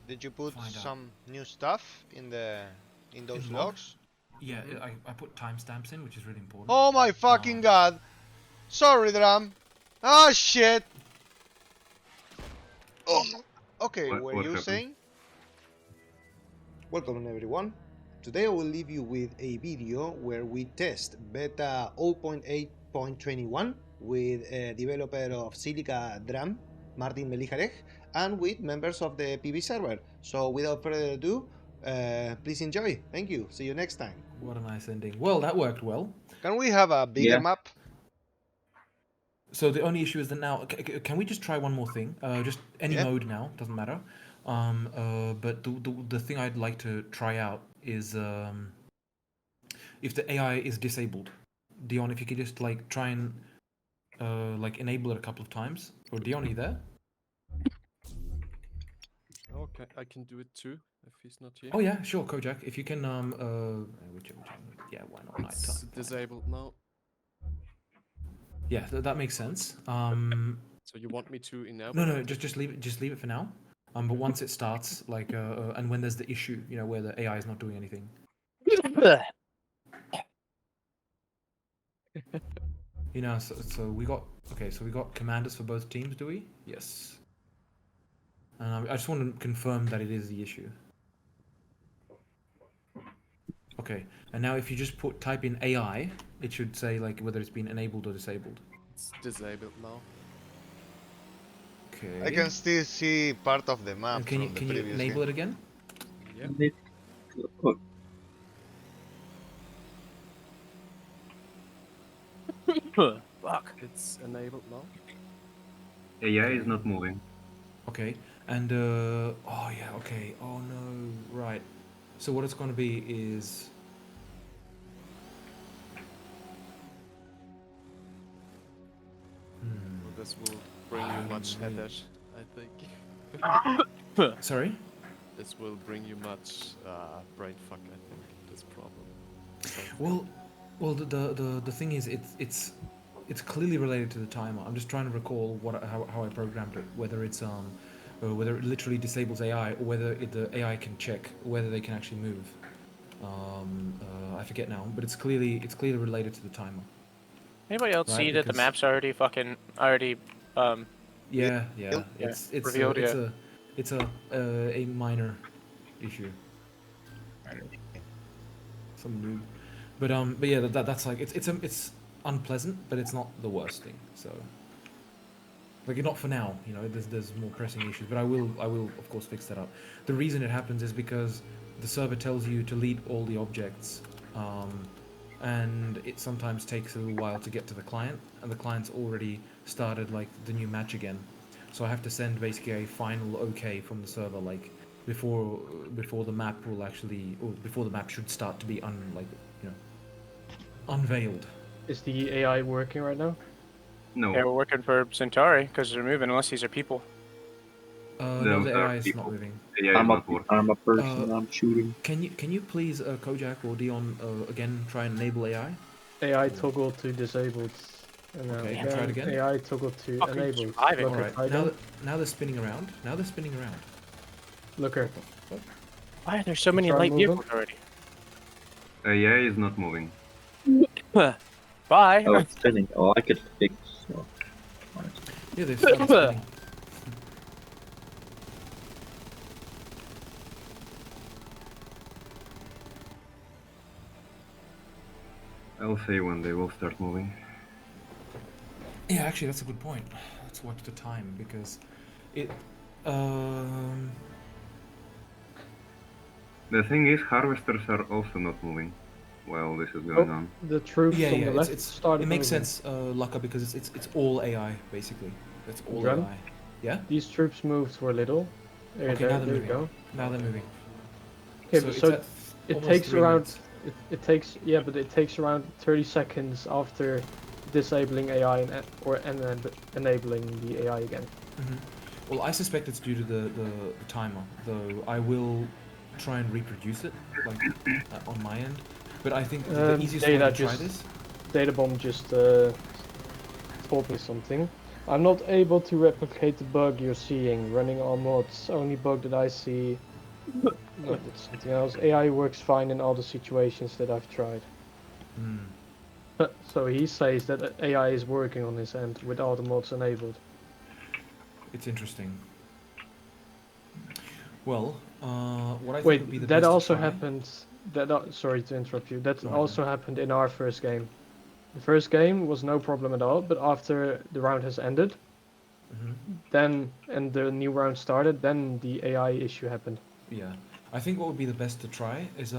Did you put find out. some new stuff in those In log? logs? Yeah, I put timestamps in, which is really important. Oh my fucking god! Sorry, Dram. Ah shit! Oh. Okay, were What you happened? saying? Welcome everyone. Today I will leave you with a video where we test beta 0.8.21 with a developer of Silica Dram, Martin Melicharek, and with members of the PB server. So without further ado, please enjoy. Thank you. See you next time. What a nice ending. Well, that worked well. Can we have a bigger map? So the only issue is that now, can we just try one more thing? Just any Yeah. mode now, doesn't matter. But the thing I'd like to try out is if the AI is disabled. Dion, if you could just like try and like enable it a couple of times. Or Dion, are you there? Okay, I can do it too if he's not here. Oh yeah, sure, Kojak. If you can yeah, why not It's nighttime? disabled now. Yeah, that makes sense. So you want me to enable? No, just leave it for now. But once it starts, like, and when there's the issue, you know, where the AI is not doing anything. You know, so we got so we got commanders for both teams, do we? Yes. I just want to confirm that it is the issue. Okay, and now if you just type in AI, it should say like whether it's been enabled or disabled. It's disabled now. Okay. I can still see part of the map And can from the you previous enable game. it again? Yeah. Fuck. It's enabled now. AI is not moving. Okay, and oh yeah, okay. Oh no, right. So what it's going to be is Well, this will bring you much headache, I think. Sorry? This will bring you much brain fuck, I think, this problem. Well, the thing is, it's clearly related to the timer. I'm just trying to recall how I programmed it, whether it's whether it literally disables AI or whether the AI can check whether they can actually move. I forget now, but it's clearly related to the timer. Anybody else Right, see that the because- map's already Yeah, Yeah. Revealed, it's a minor issue. Some noob. But yeah, that's like it's unpleasant, but it's not the worst thing. So like not for now, you know. There's more pressing issues, but I will of course fix that up. The reason it happens is because the server tells you to delete all the objects, and it sometimes takes a little while to get to the client, and the client's already started like the new match again. So I have to send basically a final OK from the server, like before the map will actually, or before the map should start to be unveiled. Is the AI working right now? No. Yeah, we're working for Centauri because they're moving unless these are people. No, Those the are AI is people. not moving. AI is not working. I'm a person, I'm shooting. Can you please, Kojak or Dion, again try and enable AI? AI toggle to disabled. And Okay, try it again. AI toggle to Fucking enabled. surviving. Look Alright, at now they're spinning around. Looker. Why are there so many Try light moving. vehicles already? AI is not moving. Bye. Oh, it's spinning. Oh, I could fix. Oh. Yeah, they've started spinning. I'll say when they will start moving. Yeah, actually, that's a good point. Let's watch the time because it. The thing is, harvesters are also not moving while this is going on. The troops Yeah, on yeah, the left it's started it makes moving. sense, Laka, because it's all AI basically. It's all Drum? AI. Yeah. These troops moved for a little. There, Okay, now there, they're there you moving. go. Now they're moving. Okay, So but it's so at it almost takes 3 around. minutes. It takes but it takes around 30 seconds after disabling AI and enabling the AI again. Well, I suspect it's due to the timer, though I will try and reproduce it like on my end. But I think the easiest way Data to try just- this. Databomb just told me something. I'm not able to replicate the bug you're seeing running all mods. Only bug that I see. No, that's something else. AI works fine in all the situations that I've tried. Hmm. So he says that AI is working on his end with all the mods enabled. It's interesting. Well, what I think would be the Wait, that best to also try. happened. Sorry to interrupt you. That Go ahead, also happened in our first game. The first game was no problem at all, but after the round has ended, then and the new round started, then the AI issue happened. Yeah, I think what would be the best to try is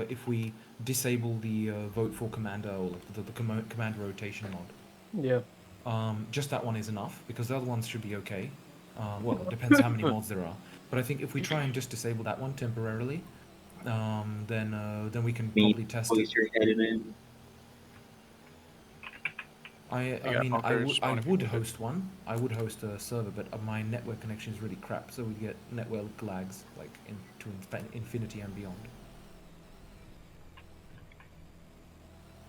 if we disable the vote for commander or the commander rotation mod. Yeah. Just that one is enough because the other ones should be okay. Well, it depends how many mods there are. But I think if we try and just disable that one temporarily, then we can Me, probably test it. voice your head in. I got mean, bunkers I spawning would people. host one. I would host a server, but my network connection is really crap, so we get network lags like into infinity and beyond.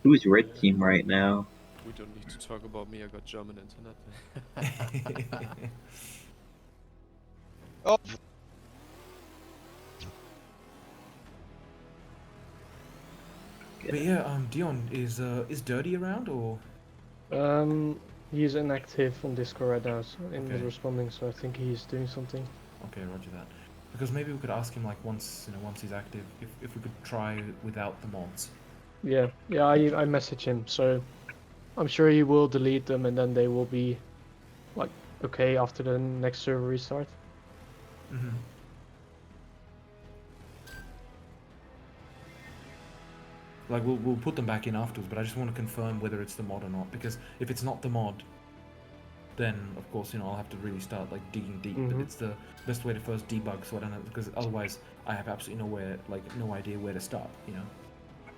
Who's red team right now? We don't need to talk about me, I got German internet. Oh, But yeah, Dion is Dirty around or? He's inactive on Discord right now, so and was Okay. responding. So I think he's doing something. Okay, roger that. Because maybe we could ask him like once once he's active, if we could try without the mods. Yeah, I message him, so I'm sure he will delete them, and then they will be like okay after the next server restart. Mm-hmm. Like we'll put them back in afterwards, but I just want to confirm whether it's the mod or not. Because if it's not the mod, then of course I'll have to really start like digging deep. But it's the best way to first debug, so I don't know, because otherwise I have absolutely no idea where to start.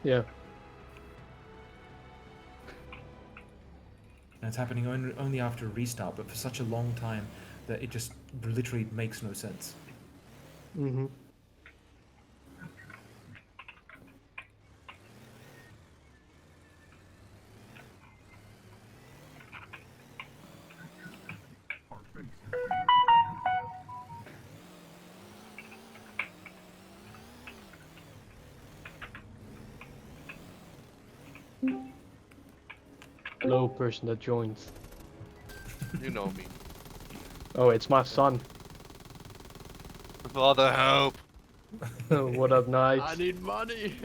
Yeah. And it's happening only after a restart, but for such a long time that it just literally makes no sense. Mm-hmm. Hello, person that joined. You know me. Oh, it's my son. With all the help. What up, I Knight? need money.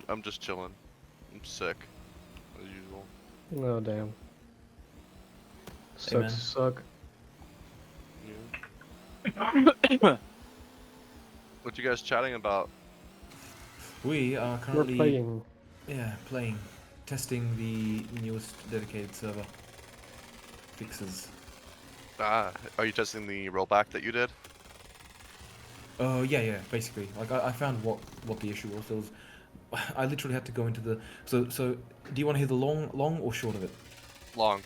I'm just chilling. I'm sick, as usual. Oh damn. Hey, man. Sucks to suck. Yeah. What you guys chatting about? We are We're currently playing. playing, testing the newest dedicated server fixes. Are you testing the rollback that you did? Yeah, basically. Like I found what the issue was. It was I literally had to go into the so do you want to hear the long or short of it? Long.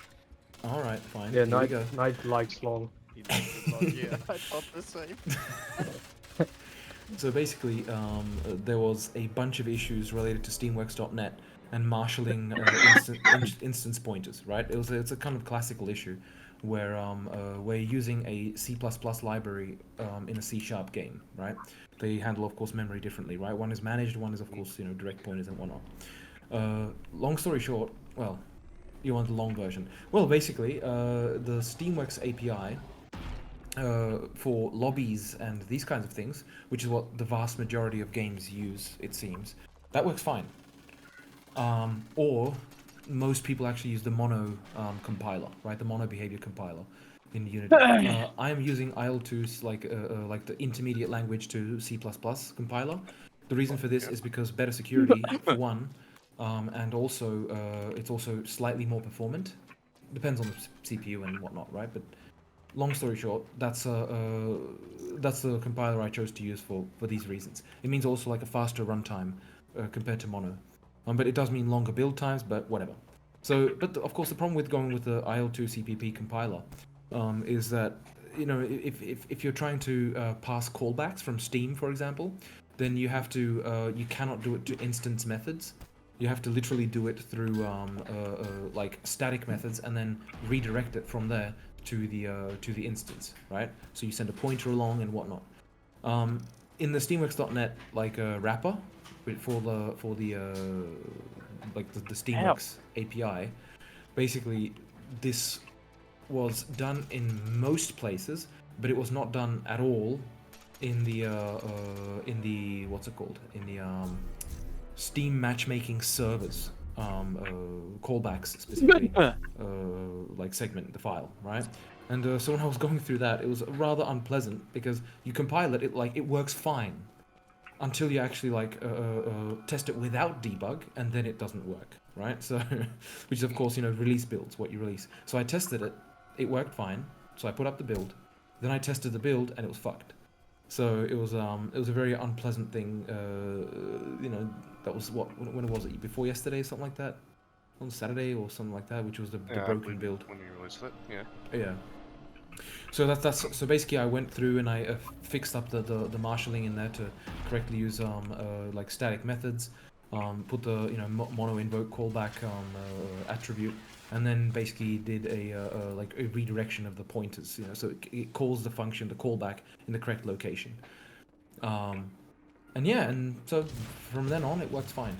All right, fine. Yeah, Here we go. Knight likes long. He likes it long. Yeah, I thought the same. So basically, there was a bunch of issues related to Steamworks.net and marshalling instance pointers. Right? It's a kind of classical issue where we're using a C++ library in a C# game. Right? They handle, of course, memory differently. Right? One is managed. One is, of course, direct pointers and whatnot. Long story short, well, you want the long version. Well, basically, the Steamworks API for lobbies and these kinds of things, which is what the vast majority of games use, it seems, that works fine. Or most people actually use the mono compiler, right? The mono behavior compiler in Unity. I am using IL2's like the intermediate language to C++ compiler. The reason for this is because better security for one, and also it's also slightly more performant. Depends on the CPU and whatnot, right? But long story short, that's the compiler I chose to use for these reasons. It means also like a faster runtime compared to mono, but it does mean longer build times. But whatever. So, but of course, the problem with going with the IL2 CPP compiler is that if you're trying to pass callbacks from Steam, for example, then you cannot do it to instance methods. You have to literally do it through like static methods and then redirect it from there to the instance, right? So you send a pointer along and whatnot. In the Steamworks.net like wrapper for the like the Steamworks API, basically this was done in most places, but it was not done at all in the what's it called, in the Steam matchmaking servers, callbacks specifically, like segment the file, right? And so when I was going through that, it was rather unpleasant because you compile it, it works fine until you actually test it without debug, and then it doesn't work, right? So, which is of course release builds what you release. So I tested it, it worked fine. So I put up the build, then I tested the build, and it was fucked. So it was a very unpleasant thing. That was when was it? Before yesterday, something like that, on Saturday or something like that, which was the broken build. When you released it, yeah. Yeah. So so basically I went through and I fixed up the marshalling in there to correctly use like static methods, put the mono invoke callback attribute, and then basically did a redirection of the pointers, so it calls the function, the callback, in the correct location. And so from then on it works fine.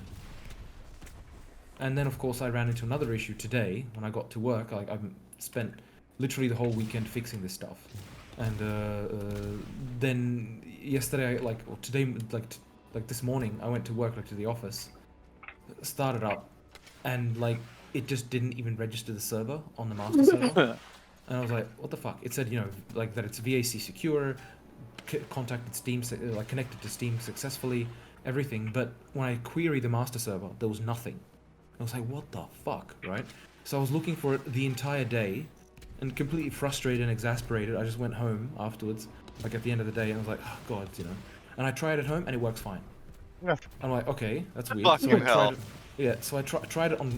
And then of course I ran into another issue today when I got to work. I've spent literally the whole weekend fixing this stuff, and then yesterday, or today, this morning, I went to work, to the office, started up, and it just didn't even register the server on the master server, and I was like, what the fuck? It said that it's VAC secure, contacted Steam, connected to Steam successfully, everything, but when I queried the master server, there was nothing. I was like, what the fuck, right? So I was looking for it the entire day, and completely frustrated and exasperated, I just went home afterwards, at the end of the day, and I was like, oh god, And I tried it at home, and it works fine. Yeah. I'm like, okay, that's weird. Fucking So I hell. tried it, so I tried it on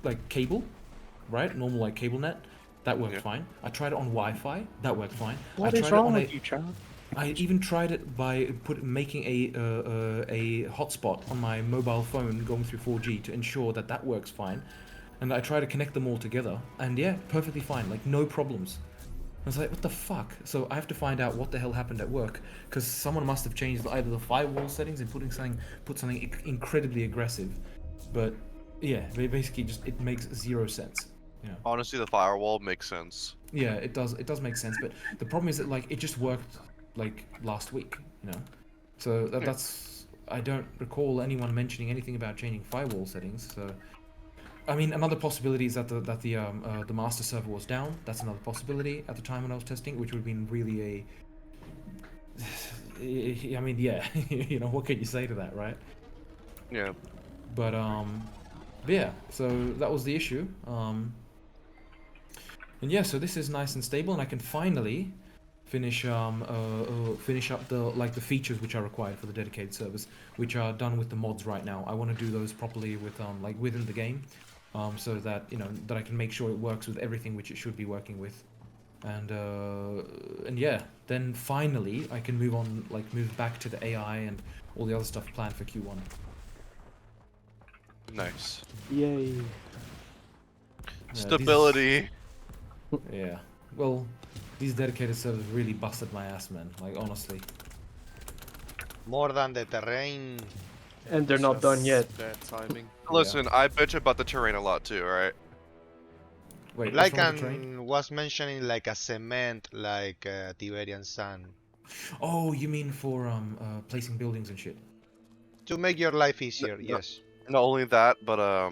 the cable, right? Normal cable net, that worked fine. I tried it on Wi-Fi, that worked fine. What I is tried wrong it on with you, child? I even tried it by making a hotspot on my mobile phone going through 4G to ensure that works fine. And I try to connect them all together, and yeah, perfectly fine, no problems. I was like, what the fuck? So I have to find out what the hell happened at work, because someone must have changed either the firewall settings and put something incredibly aggressive. But yeah, basically it makes zero sense. Honestly, the firewall makes sense. Yeah, it does make sense, but the problem is that it just worked last week, So that's, I don't recall anyone mentioning anything about changing firewall settings, so I mean, another possibility is that the master server was down. That's another possibility at the time when I was testing, which would have been really I mean, yeah, what can you say to that, right? Yeah. But yeah, so that was the issue. And yeah, so this is nice and stable, and I can finally finish up the features which are required for the dedicated servers, which are done with the mods right now. I want to do those properly with within the game. So that that I can make sure it works with everything which it should be working with, and yeah, then finally I can move back to the AI and all the other stuff planned for Q1. Nice. Yay. Stability. Yeah. Well, these dedicated servers really busted my ass, man. Honestly. More than the terrain. And they're not done yet. Bad timing. Listen, I bitch about the terrain a lot too, alright? Wait, what's wrong with the terrain? Lycan was mentioning a cement, Tiberian sand. Oh, you mean for placing buildings and shit? To make your life easier, No. yes. Not only that, but To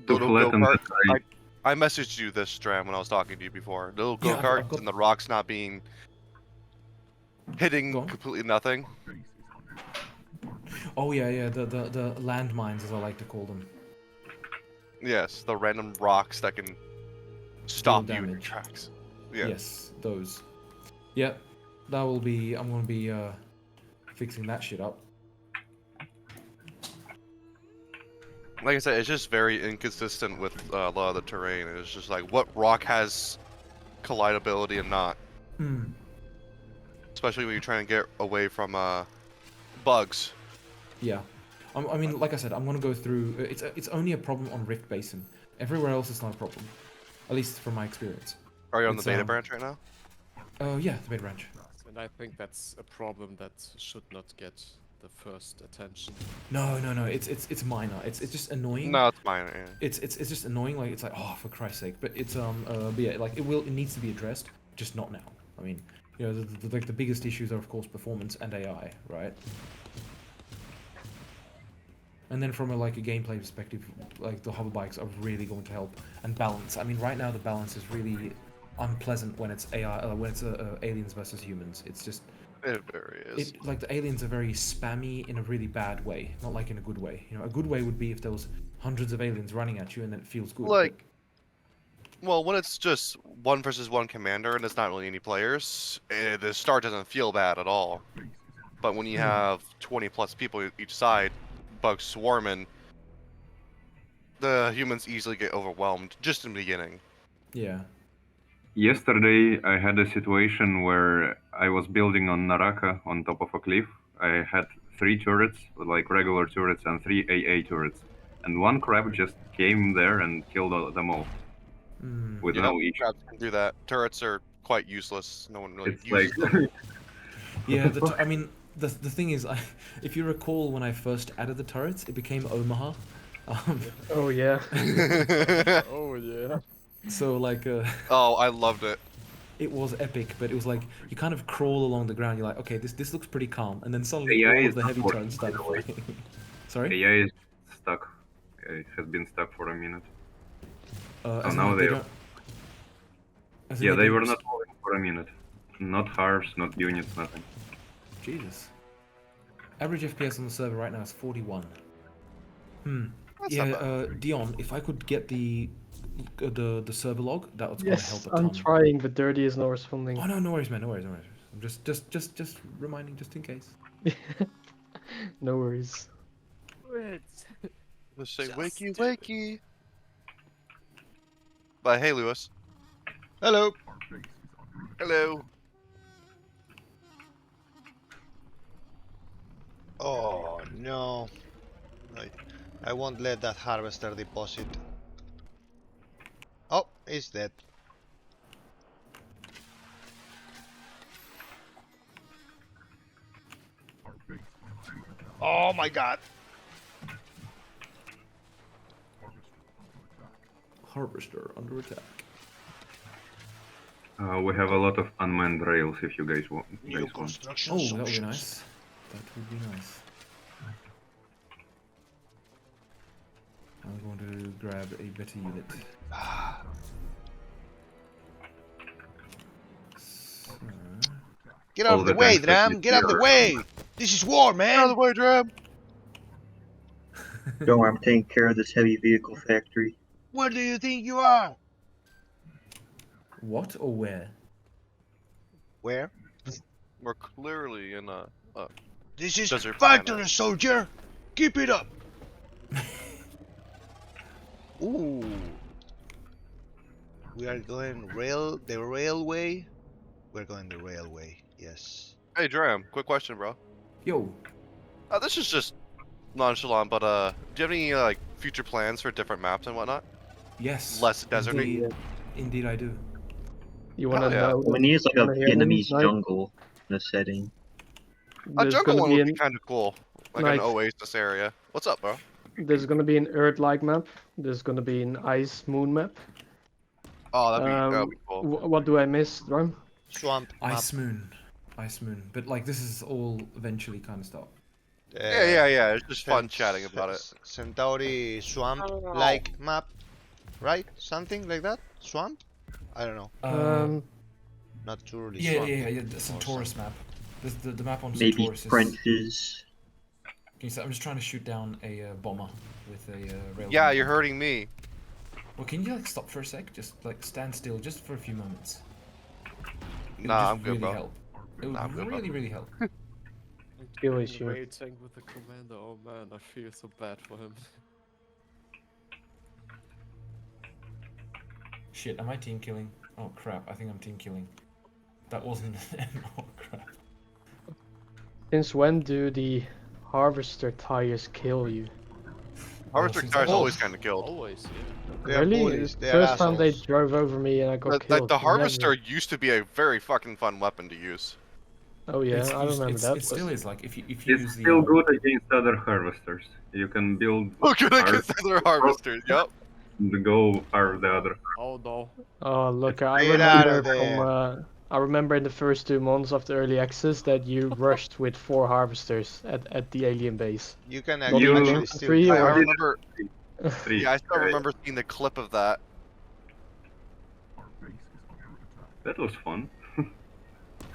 little flatten go-kart. the side. I messaged you this, Dram, when I was talking to you before. Little Yeah, I've go-karts got- and the rocks not being hitting Go on. completely nothing. Oh yeah, the landmines, as I like to call them. Yes, the random rocks that can stop you in your damage. tracks. Yeah. Yes, those. Yep, that will be. I'm gonna be fixing that shit up. Like I said, it's just very inconsistent with a lot of the terrain. It's just what rock has collidability and not. Hmm. Especially when you're trying to get away from bugs. Yeah. I mean, like I said, I'm gonna go through. It's only a problem on Rift Basin. Everywhere else, it's not a problem. At least from my experience. Are you on It's, the beta branch right now? Oh yeah, the beta branch. And I think that's a problem that should not get the first attention. No. It's minor. It's just annoying. No, it's minor. Yeah. It's just annoying. Like it's like, oh, for Christ's sake. But it's but yeah, like it needs to be addressed. Just not now. I mean, you know, like the biggest issues are of course performance and AI, right? And then from a gameplay perspective, like the hover bikes are really going to help, and balance. I mean, right now the balance is really unpleasant when it's AI, when it's aliens versus humans. It's just It very is. like the aliens are very spammy in a really bad way, not like in a good way. You know, a good way would be if there was hundreds of aliens running at you and then it feels good. Like, well, when it's just 1 versus 1 commander and it's not really any players, the start doesn't feel bad at all. But when you have 20 plus people each side, bugs swarming, the humans easily get overwhelmed just in the beginning. Yeah. Yesterday, I had a situation where I was building on Naraka on top of a cliff. I had 3 turrets, like regular turrets, and 3 AA turrets. And one crab just came there and killed them all. With no issue. Crabs can do that. Turrets are quite useless. No one really It's uses like them. Yeah, I mean, the thing is, if you recall when I first added the turrets, it became Omaha. Oh yeah. Oh yeah. So like, Oh, I loved it. it was epic, but it was like you kind of crawl along the ground. You're like, okay, this looks pretty calm, and then suddenly AI all is of the not heavy working, turrets by started the way. flying. Sorry. AI is stuck. It has been stuck for a minute. As in, now like, they they are- don't. As in, Yeah, they don't were st- not moving for a minute. Not harps, not units, nothing. Jesus. Average FPS on the server right now is 41. That's Yeah, not bad. Dion, if I could get the server log, that was Yes, gonna help a I'm ton. trying, but Dirty is not responding. Oh no, no worries, man, no worries, no worries. I'm just reminding, just in case. No worries. Let's say Just wakey do it. wakey. But hey, Lewis. Hello. Hello. Oh no. I won't let that harvester deposit. Oh, it's dead. Oh my god. Harvester under attack. We have a lot of unmanned rails if you guys want. New construction Oh, that would be solutions. nice. That would be nice. I'm going to grab a better unit. So, Get out All of the the way, tanks that Dram! need Get out of the your- way! This is war, Out of the man! way, Dram. Don't worry, I'm taking care of this heavy vehicle factory. Where do you think you are? what or where? Where? We're clearly in a. This is Desert factory, planet. soldier! Keep it up! Ooh. We are going the railway. We're going the railway, yes. Hey, Dram. Quick question, bro. Yo, This is just nonchalant, but do you have any like future plans for different maps and whatnot? yes. Less deserty. Indeed, I do. You wanna yeah. know? We need like a wanna hear them? Vietnamese Like, jungle in a setting. A there's jungle gonna one be would be an kind of cool, like like- an oasis area. What's up, bro? there's gonna be an Earth-like map. There's gonna be an ice moon map. Oh, that'd be cool. What do I miss, Drum? Swamp map. Ice Moon. But like this is all eventually kind of stuff. Yeah. It's just fun chatting about it. Centauri swamp-like map, right? Something like that? Swamp? I don't know. Not truly Yeah, swamp. the Centaurus map. The map on Maybe Centaurus is... trenches. Okay, so I'm just trying to shoot down a bomber with a rail. Yeah, you're hurting me. Well, can you like stop for a sec? Just like stand still, just for a few moments. It would Nah, just I'm good, really bro. help. It would Nah, I'm good, bro. really help. Skill issue. Waiting with the commander. Oh man, I feel so bad for him. Shit, am I team killing? Oh crap, I think I'm team killing. That wasn't an oh crap. Since when do the harvester tires kill you. Harvester since tires I- always kind of killed. Always, yeah. They're Really? bullies. The They're first time they assholes. drove over me and I got killed. The Never. harvester used to be a very fucking fun weapon to use. Oh yeah, I remember that. It still is like if you It's use the still good against other harvesters. You can build Look at harvesters other harvesters. Yep. and go harvest the other. Oh no. Oh look, I Get out of remember from I remember in the first 2 months of the early access that you rushed with 4 harvesters at the alien base. You can Not You- actually even still. 3 I or remember. Three. Yeah, I still remember seeing the clip of that. That was fun.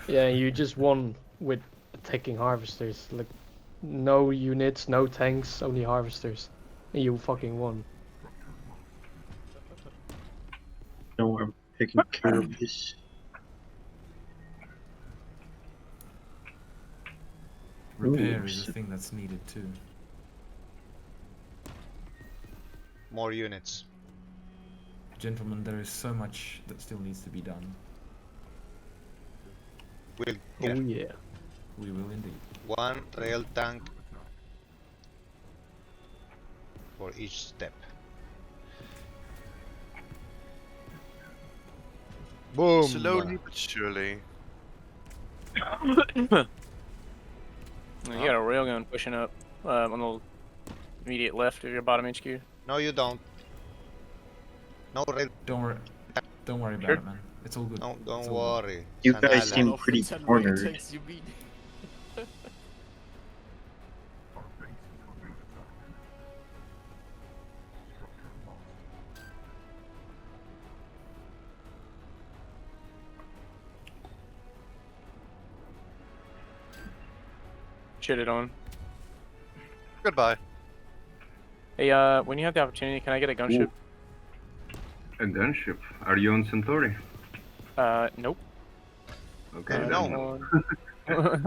yeah, you just won with attacking harvesters. Like no units, no tanks, only harvesters, and you fucking won. No, I'm taking care of this. repair Ooh, is a thing that's needed too. More units. Gentlemen, there is so much that still needs to be done. We'll Oh get yeah. We will indeed. 1 rail tank for each step. Boom. Slowly but surely. You got a railgun pushing up on the immediate left of your bottom HQ. No, you don't. No rail. Don't worry about Sure. it, man. It's all good. No, don't It's all good. worry. You guys Sandala. seem One of the pretty 10 rail cornered. tanks you mean. Shit it on. Goodbye. Hey, when you have the opportunity, can I get a gunship? A gunship. Are you on Centauri? Nope. Okay. No. then.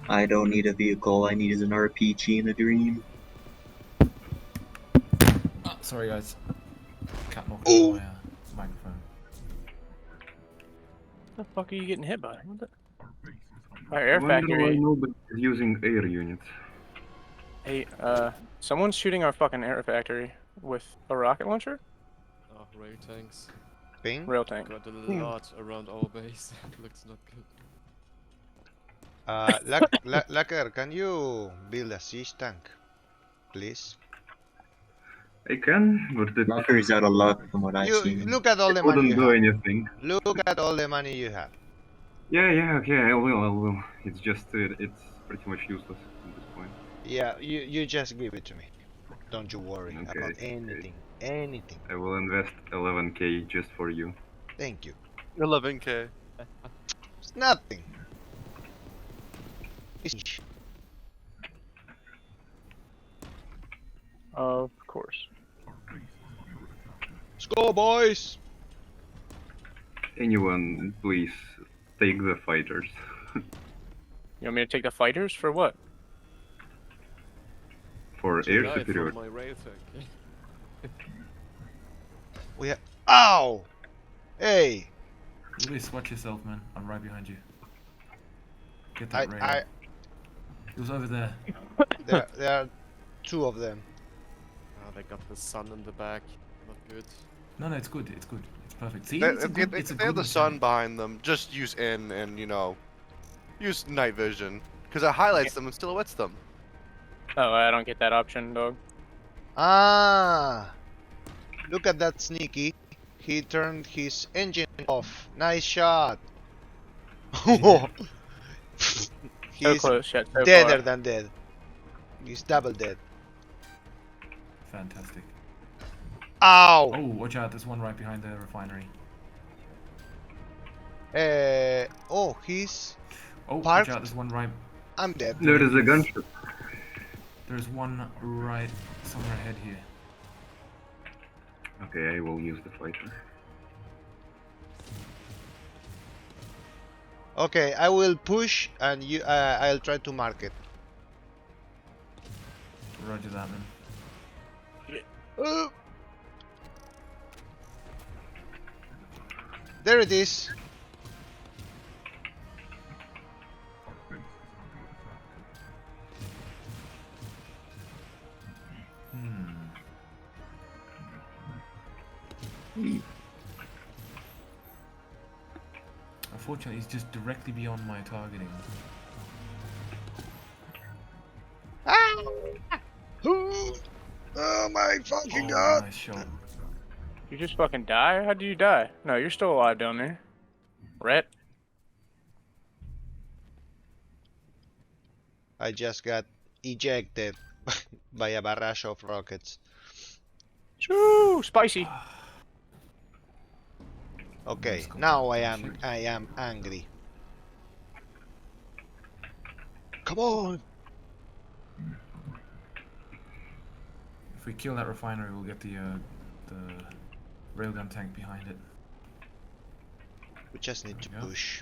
I don't need a vehicle, I need an RPG and a dream. Ah, sorry guys. Cat knocked Oh. my microphone. What the fuck are you getting hit by? What the... Our air Why do I factory. know but is using air units? Hey, someone's shooting our fucking air factory with a rocket launcher? Oh, rail tanks. Ping. Rail tank. Got a lot around our base. Looks not good. Lacker, can you build a siege tank, please? I can, but it Knocker's out of luck from what I've You seen. look at all the money wouldn't you do have. anything. Look at all the money you have. Yeah, okay, I will. It's just, it's pretty much useless at this point. Yeah, you just give it to me. Don't you worry Okay, about okay. anything. Anything. I will invest 11k just for you. Thank you. 11k. It's nothing. It's- Of course. Let's go, boys. Anyone, please take the fighters. You want me to take the fighters for what? For air Tonight superiority. from my rail tank. We have. Ow! Hey, Luis, watch yourself, man. I'm right behind you. Get I, that rail. I, It was over there. there are 2 of them. Ah, they got the sun in the back. Not good. No, it's good. It's good. It's perfect. See, They, it's a if, good, if it's a they have good the sun mechanic. behind them, just use in and use night vision because it highlights them and silhouettes them. Oh, I don't get that option, dog. Ah! Look at that sneaky. He turned his engine off. Nice shot. So He's close, yet so deader far. than dead. He's double dead. Fantastic. Ow! Oh, watch out! There's one right behind the refinery. Oh, he's. Oh, Parked. watch out! There's one right. I'm dead. There is a gunship. There's one right somewhere ahead here. Okay, I will use the fighter. Okay, I will push and you. I'll try to mark it. Roger that, man. There it is. Unfortunately, he's just directly beyond my targeting. Oh my fucking Oh, god! nice shot. You just fucking die? How did you die? No, you're still alive down there. Rat. I just got ejected by a barrage of rockets. Shoo! Spicy. Okay, now I am angry. Come on! If we kill that refinery, we'll get the railgun tank behind it. We just need to Yeah. push.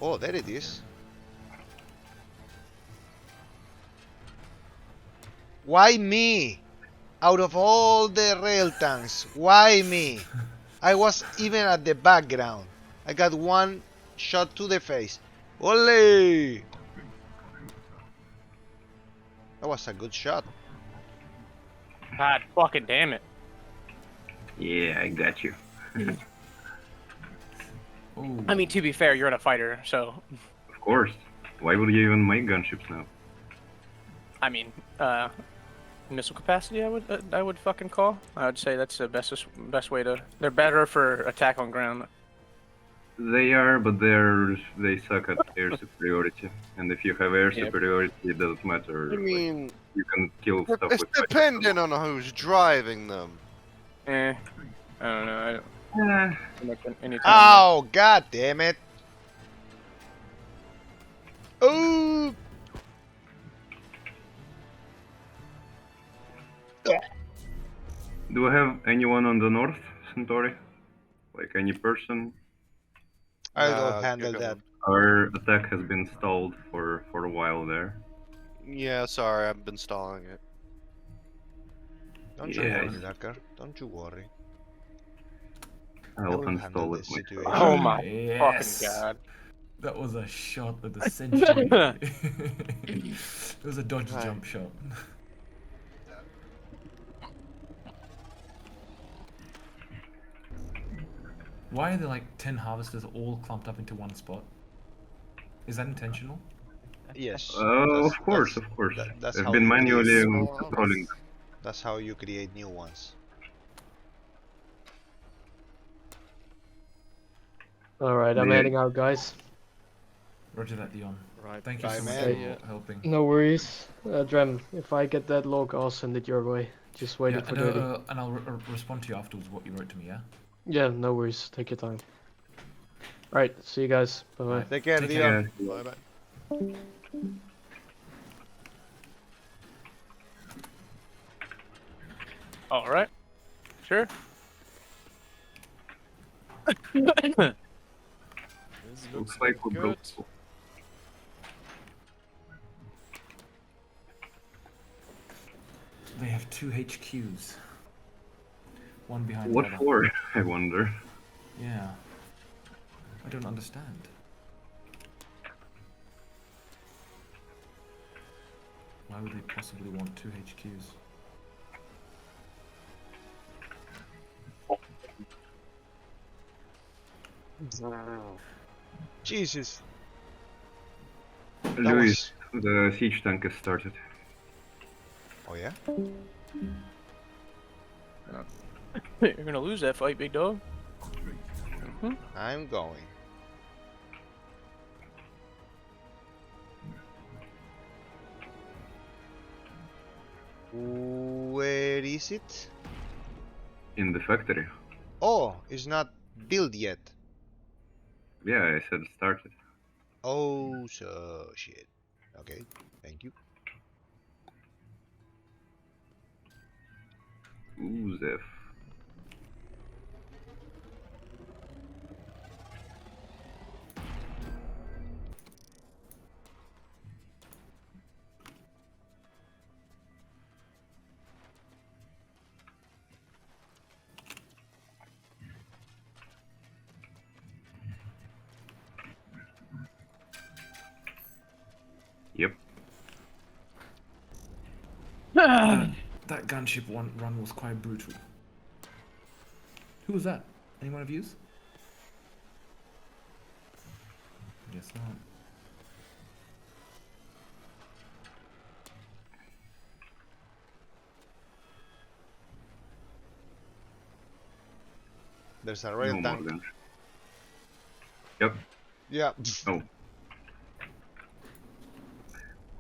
Oh, there it is. Why me? Out of all the rail tanks, why me? I was even at the background. I got one shot to the face. Ole! That was a good shot. God fucking damn it. Yeah, I got you. Ooh. I mean, to be fair, you're not a fighter, so. Of course. Why would you even make gunships now? I mean, missile capacity. I would fucking call. I would say that's the best way to. They're better for attack on ground. They are, but they suck at air superiority. And if you have air Yep. superiority, it doesn't matter. I mean, You can kill stuff it's with. dependent on who's driving them. I don't know. I don't. Eh, Anytime. Oh, god damn it. Oh! do I have anyone on the north, Centauri? Like any person? I Nah, don't handle you're that. good. Our attack has been stalled for a while there. Yeah, sorry, I've been stalling it. Don't you Yeah. worry, Ducker. Don't you worry. I I'll will handle uninstall this it myself. situation. Oh my Yes. fucking god. That was a shot with a century. It was a dodge Right. jump shot. Why are there like 10 harvesters all clumped up into one spot? Is that intentional? Yes. Of that's- course, that's- of course. that's I've how been you manually create, controlling them. that's how you create new ones. Alright, I'm Yeah. heading out, guys. Roger that, Dion. Right. Thank you Bye, so much man. for helping. No worries. Drem, if I get that log, I'll send it your way. Just waiting Yeah, for Dirty. and I'll respond to you afterwards what you wrote to me, yeah? Yeah, no worries. Take your time. Alright, see you guys. Bye bye. Alright. Take care, Take Dion. Yeah. Bye bye. All right. Sure. This Looks like we're good. broke. They have 2 HQs. One behind What the other. for, I wonder? Yeah. I don't understand. Why would they possibly want 2 HQs? Jesus. Luis, the siege tank has started. Oh yeah? You're gonna lose that fight, big dog. I'm going. Where is it? In the factory. Oh, it's not built yet. Yeah, I said it started. Oh, so shit. Okay, thank you. Uzef. Yep. That gunship run was quite brutal. Who was that? Anyone of yous? Guess not. There's a rail No tank. more than. Yep. Yeah. Oh.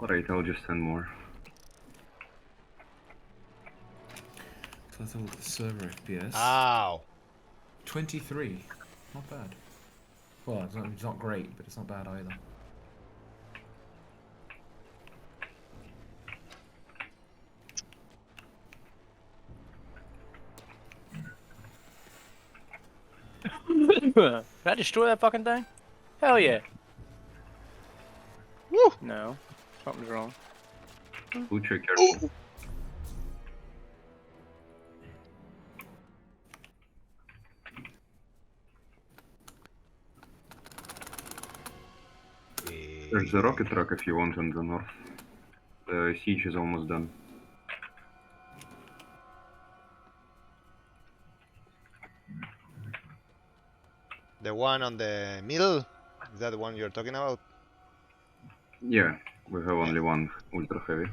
Alright, I'll just send more. Total server FPS. Ow. 23. Not bad. Well, it's not great, but it's not bad either. Did I destroy that fucking thing? Hell yeah. Woo. No. Something's wrong. Butcher, careful. There's a rocket truck if you want on the north. The siege is almost done. The one on the middle? Is that the one you're talking about? Yeah, we have only one ultra heavy.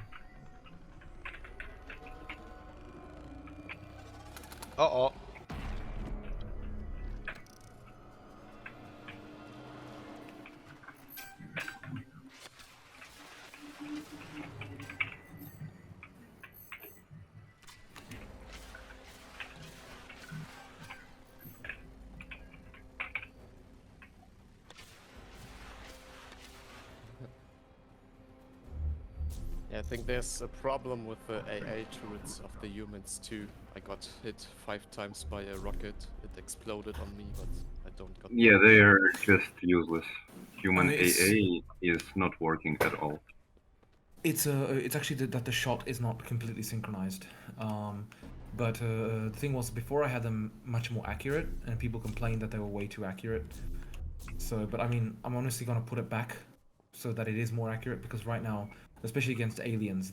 Uh-oh. Yeah, I think there's a problem with the AA turrets of the humans too. I got hit 5 times by a rocket. It exploded on me, but I don't got. Yeah, they are just useless. Human It's- AA is not working at all. It's actually that the shot is not completely synchronized. But the thing was, before I had them much more accurate, and people complained that they were way too accurate. So, but I mean, I'm honestly gonna put it back so that it is more accurate, because right now, especially against aliens,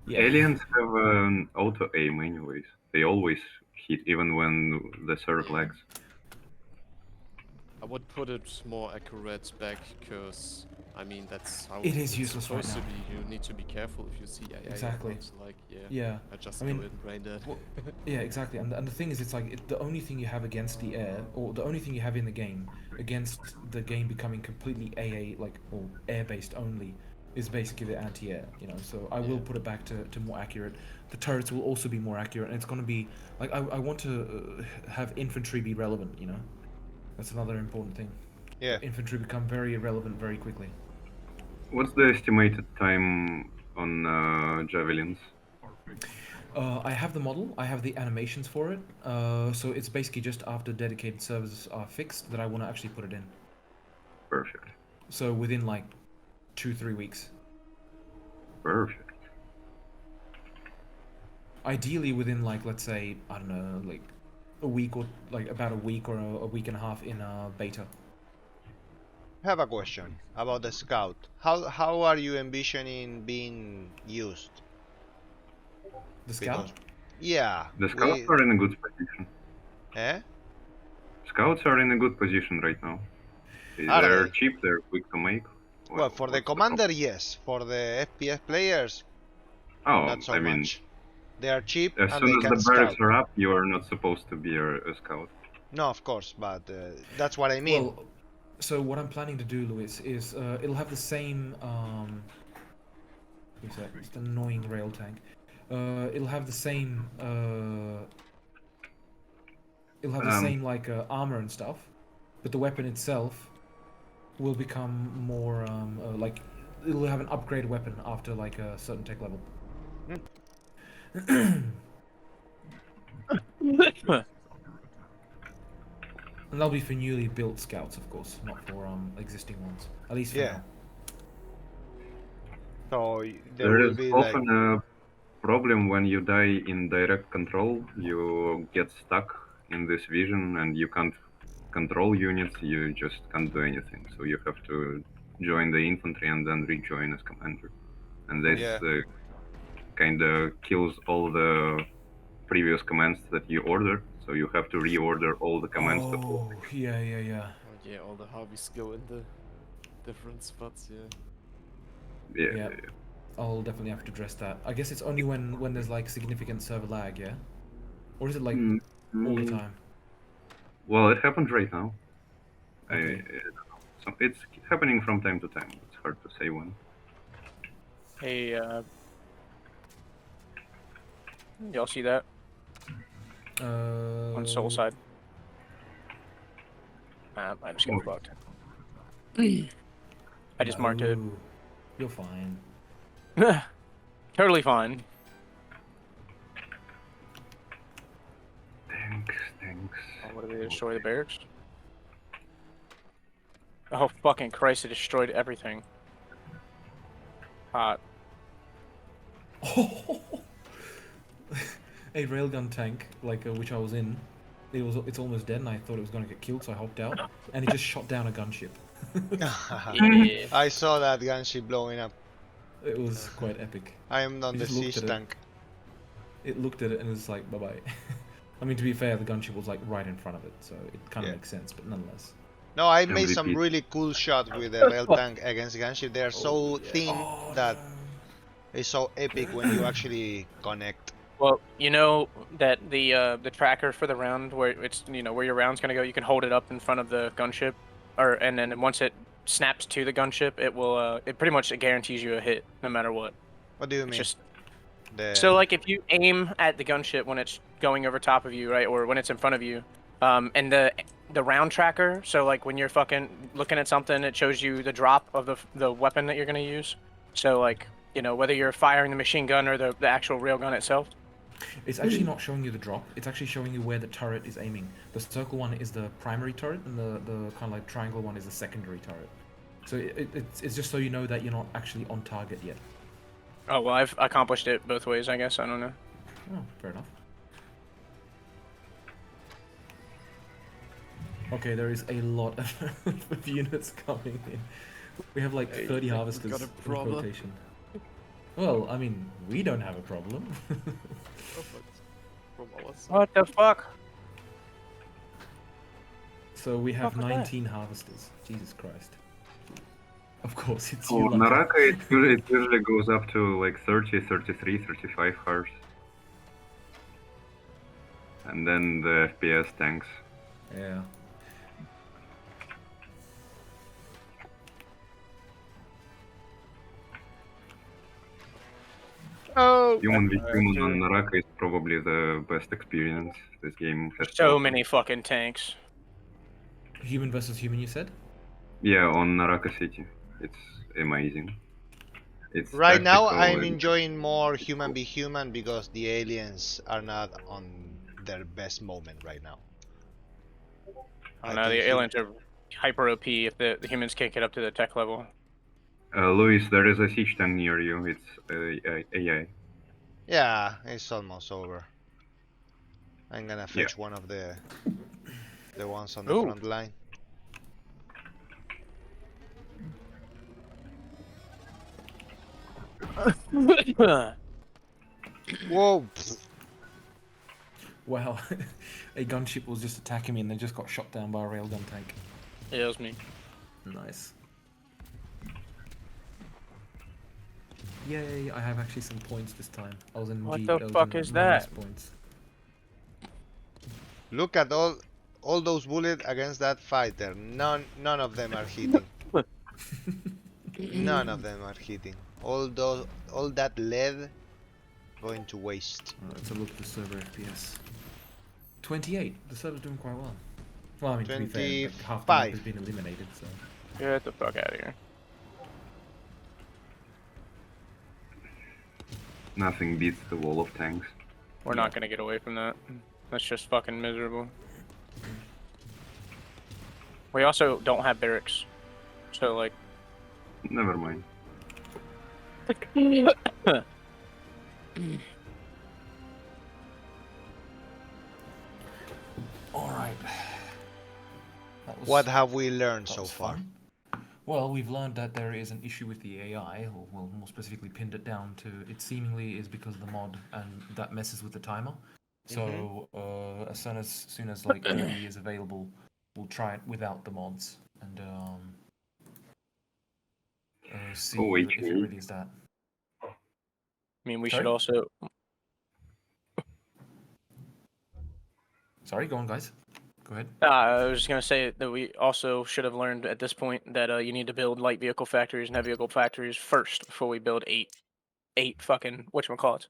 yeah. Aliens have an auto aim anyways. They always hit even when the server lags. I would put it more accurate back, because I mean that's how It is it's useless right supposed to now. be. You need to be careful if you see AA. Exactly. It's like Yeah. I just I mean, go in brain dead. well, yeah, exactly. And the thing is, it's like the only thing you have against the air, or the only thing you have in the game against the game becoming completely AA, like, or air-based only, is basically the anti-air. You know, so I will put it back to more accurate. The turrets will also be more accurate, and it's going to be like I want to have infantry be relevant. You know, that's another important thing. Yeah. Infantry become very irrelevant very quickly. What's the estimated time on javelins? I have the model, I have the animations for it, so it's basically just after dedicated servers are fixed that I want to actually put it in. Perfect. So within like 2-3 weeks. Perfect. Ideally within like, let's say, I don't know, like a week or like about a week or a week and a half in beta. I have a question about the scout. How are you envisioning being used? The scout? Because, yeah. The scouts are in a good position. Eh? Scouts are in a good position right now. Are They're they? cheap, they're quick to make. Well, for the what's commander, yes. For the FPS players, Oh, not so I mean, much. They are cheap as and soon they as can the barracks scout. are up, you are not supposed to be a scout. No, of course, but that's what I mean. Well, so what I'm planning to do, Luis, is it'll have the same. Who's that? It's an annoying rail tank. It'll have the same. It'll have the same like armor and stuff, but the weapon itself will become more like it'll have an upgraded weapon after like a certain tech level. And that'll be for newly built scouts, of course, not for existing ones. At least for Yeah. now. So there There will is be like often a problem when you die in direct control. You get stuck in this vision and you can't control units, you just can't do anything. So you have to join the infantry and then rejoin as commander. And this Yeah. kind of kills all the previous commands that you order. So you have to reorder all the commands to Oh, yeah. Oh yeah, all the Harveys go in the different spots, yeah. yeah. Yeah. I'll definitely have to address that. I guess it's only when there's like significant server lag, yeah? Or is it like all the time? Well, it happens right now. Okay. So it's happening from time to time. It's hard to say when. Hey, y'all see that on Soul side? I just got fucked. I just marked it. No, you're fine. Totally fine. Thanks. Oh, what did they destroy the barracks? Oh fucking Christ! It destroyed everything. Hot. A railgun tank, like which I was in, it's almost dead, and I thought it was gonna get killed, so I hopped out, and it just shot down a gunship. Yeah. I saw that gunship blowing up. It was quite epic. I am on You the just looked siege at it. tank. It looked at it and was like, bye bye. I mean, to be fair, the gunship was like right in front of it, so it kind of Yeah. makes sense, but nonetheless. No, I made some MVP. really cool shots with the rail tank against gunship. They are so yeah. thin Oh, that no. it's so epic when you actually connect. Well, you know that the tracker for the round where it's where your round's gonna go, you can hold it up in front of the gunship, and then once it snaps to the gunship, it will it pretty much guarantees you a hit no matter what. What do you It's mean? just The... so like if you aim at the gunship when it's going over top of you, right, or when it's in front of you, and the round tracker, so like when you're fucking looking at something, it shows you the drop of the weapon that you're gonna use. So like whether you're firing the machine gun or the actual railgun itself. It's actually not showing you the drop, it's actually showing you where the turret is aiming. The circle one is the primary turret, and the kind of like triangle one is the secondary turret. So it's just so you know that you're not actually on target yet. Oh well, I've accomplished it both ways, I guess. I don't know. Oh, fair enough. Okay, there is a lot of units coming in. We have like Hey, 30 we've harvesters got a in problem. quotation. Well, I mean, we don't have a problem. Oh, but from our side. What the fuck? So we have Fuck was that? 19 harvesters. Jesus Christ. Of course, it's Oh, you, Lucky. Naraka, it usually goes up to like 30, 33, 35 hours. And then the FPS tanks. Yeah. Oh! Human v human on Naraka is probably the best experience this game has. to So offer. many fucking tanks. Human versus human, you said? Yeah, on Naraka City. It's amazing. It's Right now, tactical I'm and- enjoying more human v human because the aliens are not on their best moment right now. I know the think aliens are hyper OP if the humans can't get up to the tech level. Luis, there is a siege tank near you. It's AI. Yeah, it's almost over. I'm gonna fetch one of the ones on the Ooh. front line. Whoa! Wow. A gunship was just attacking me and then just got shot down by a railgun tank. Yeah, it was me. Nice. Yay, I have actually some points this time. I was in What G, the I was fuck in is minus that? Points. Look at all those bullets against that fighter. None of them are hitting. None of them are hitting. All that lead going to waste. Let's have a look at the server FPS. 28. The server's doing quite well. Well, I mean, to be fair, like, half the map 25. has been eliminated, so... Get the fuck out of here. Nothing beats the wall of tanks. We're not gonna get away from that. That's just fucking miserable. We also don't have barracks, so like. Never mind. All right. What have we learned that so was far? fun. Well, we've learned that there is an issue with the AI, or well, more specifically pinned it down to it seemingly is because of the mod, and that messes with the timer. So as soon as like PB is available, we'll try it without the mods and see Oh, wait, if it really is that. I mean, we Sorry? should also. Sorry, go on, guys. Go ahead. I was just gonna say that we also should have learned at this point that you need to build light vehicle factories and heavy vehicle factories first before we build eight fucking whatchamacallit.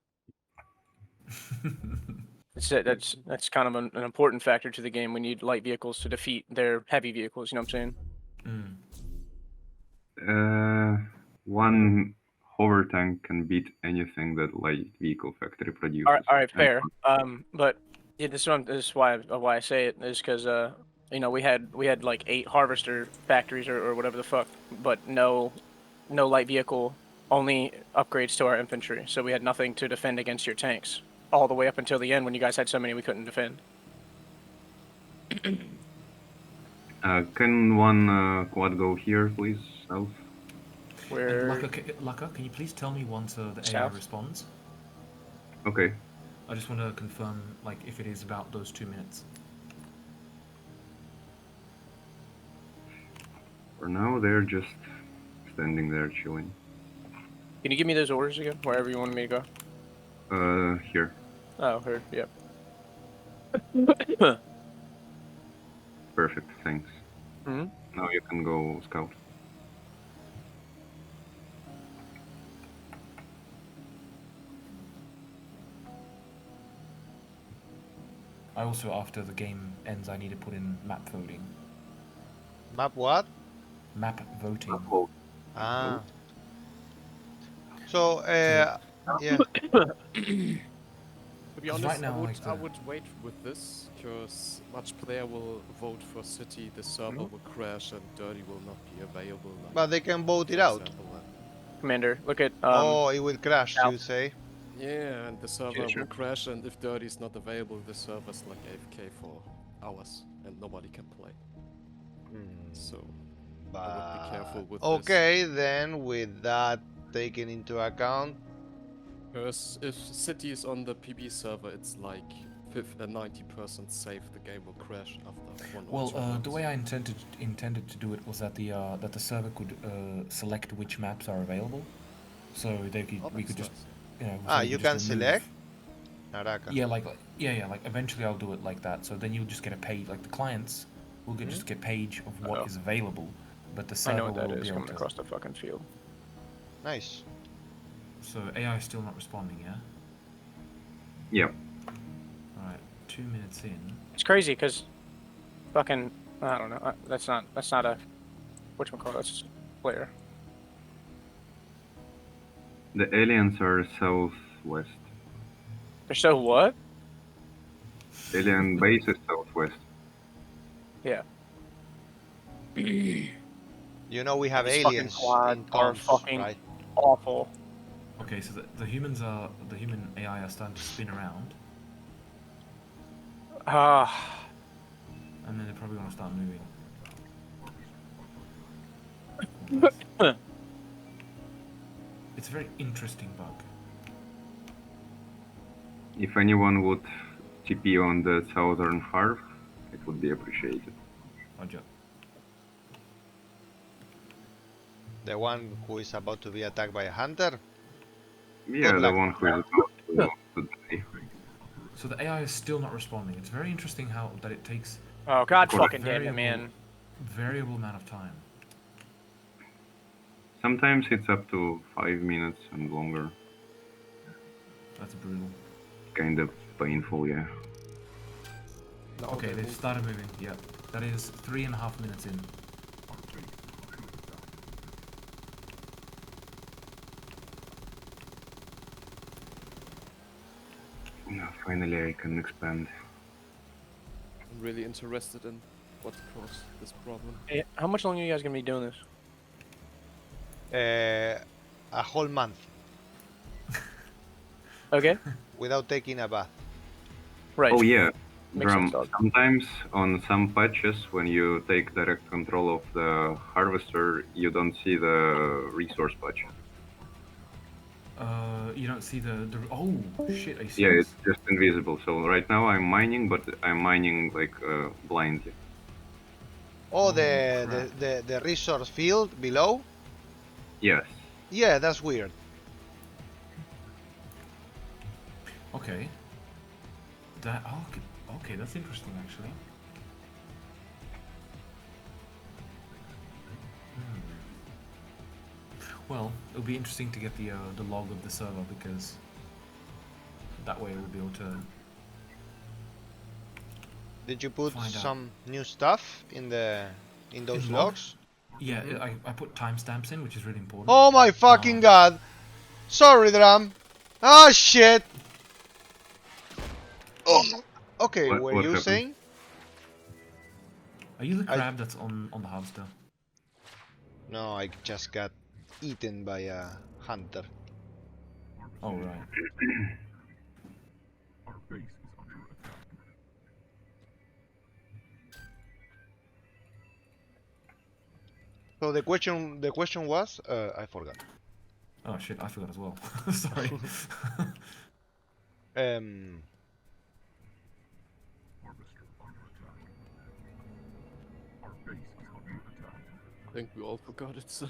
That's kind of an important factor to the game. We need light vehicles to defeat their heavy vehicles. You know what I'm saying? One hover tank can beat anything that light vehicle factory produces. All right, fair. But yeah, this is why I say it is because you know, we had like 8 harvester factories or whatever the fuck, but no light vehicle, only upgrades to our infantry. So we had nothing to defend against your tanks all the way up until the end when you guys had so many we couldn't defend. Can one quad go here, please, south? Where Laka, can you please tell me once the AI South? responds? Okay. I just want to confirm, like, if it is about those 2 minutes. For now, they're just standing there chilling. Can you give me those orders again? Wherever you wanted me to go. Here. Oh, heard. Yep. Perfect, thanks. Hmm. Now you can go scout. I also, after the game ends, I need to put in map voting. Map what? Map voting. Ah. So, yeah. To be 'Cause honest, right now, like I the- would wait with this, because much player will vote for city, the server will crash, and dirty will not be available. Like, But they can vote it for out. example, Commander, look at Oh, it will crash, you south. say? yeah, and the server sure. will crash, and if dirty is not available, the server's like AFK for hours, and nobody can play. So I would be careful with this. Okay, then with that taken into account, Because if city is on the PB server, it's like 90% safe the game will crash after 1 or Well, 2 rounds. the way I intended to do it was that the server could select which maps are available, so we could just so we you could can just remove- select Naraka. Yeah, like eventually I'll do it like that. So then you'll just get a page, like the clients will just get page of what is available, but the I server know what that will is be able coming to. across the fucking field. Nice. So AI is still not responding, yeah? Yep. Alright, 2 minutes in. It's crazy because fucking I don't know. That's not a whatchamacallit, that's a player. The aliens are southwest. They're so what? Alien base is southwest. Yeah. You know we have These fucking aliens quads in are comms, fucking right? awful. Okay, so the human AI are starting to spin around, and then they're probably gonna start moving. It's a very interesting bug. If anyone would TP on the southern half, it would be appreciated. Roger. The one who is about to be attacked by a hunter? Yeah, Good the luck. one who is about to die. So the AI is still not responding. It's very interesting how that it takes Oh god Correct. fucking damn it, man. variable amount of time. Sometimes it's up to 5 minutes and longer. That's brutal. Kind of painful, yeah. Okay, they've started moving. Yeah, that is 3.5 minutes in. Now, finally, I can expand. really interested in what caused this problem. Hey, how much longer are you guys gonna be doing this? A whole month Okay. without taking a bath. Right. Oh yeah, Makes Dram. sense, dog. Sometimes on some patches, when you take direct control of the harvester, you don't see the resource patch. You don't see the oh shit, I see. Yeah, this. it's just invisible. So right now I'm mining, but I'm mining like blindly. Oh, Oh, the resource field below? Yes. Yeah, that's weird. Okay. That okay, that's interesting actually. Well, it'll be interesting to get the log of the server because that way we'll be able to. Did you put Find out. some new stuff in those In log? logs? Yeah, I put timestamps in, which is really important. Oh my fucking god! Sorry, Dram. Ah shit! Oh. Okay, What were you happened? saying? Are you the crab that's on the harvester? No, I just got eaten by a hunter. Oh right. So the question was, I forgot. Oh shit, I forgot as well. Sorry. Um, I think we all forgot it. So.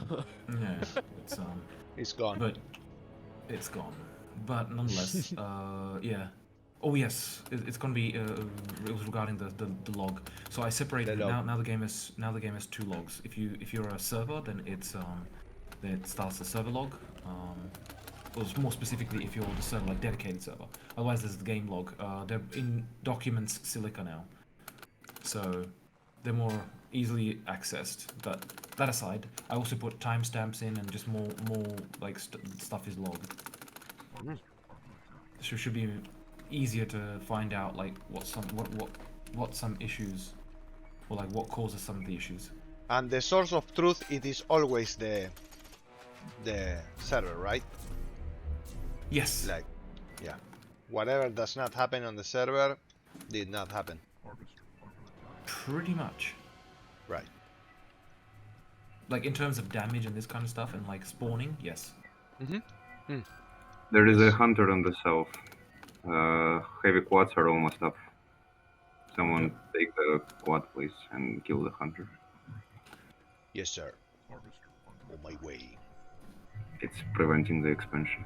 Yeah, it's gone. but it's gone. But nonetheless, yeah. Oh yes, it's gonna be. It was regarding the log. So I separated The it. log. Now the game has two logs. If you're a server, then then it starts the server log. Or more specifically, if you're the server like dedicated server. Otherwise, there's the game log. They're in documents Silica now, so they're more easily accessed. But that aside, I also put timestamps in and just more like stuff is logged. So it should be easier to find out like what some issues or like what causes some of the issues. And the source of truth, it is always the server, right? Yes. Like, yeah, whatever does not happen on the server did not happen. Pretty much. Right. Like in terms of damage and this kind of stuff and like spawning, yes. There is a hunter on the south. Heavy quads are almost up. Someone take the quad, please, and kill the hunter. Yes, sir. On my way. It's preventing the expansion.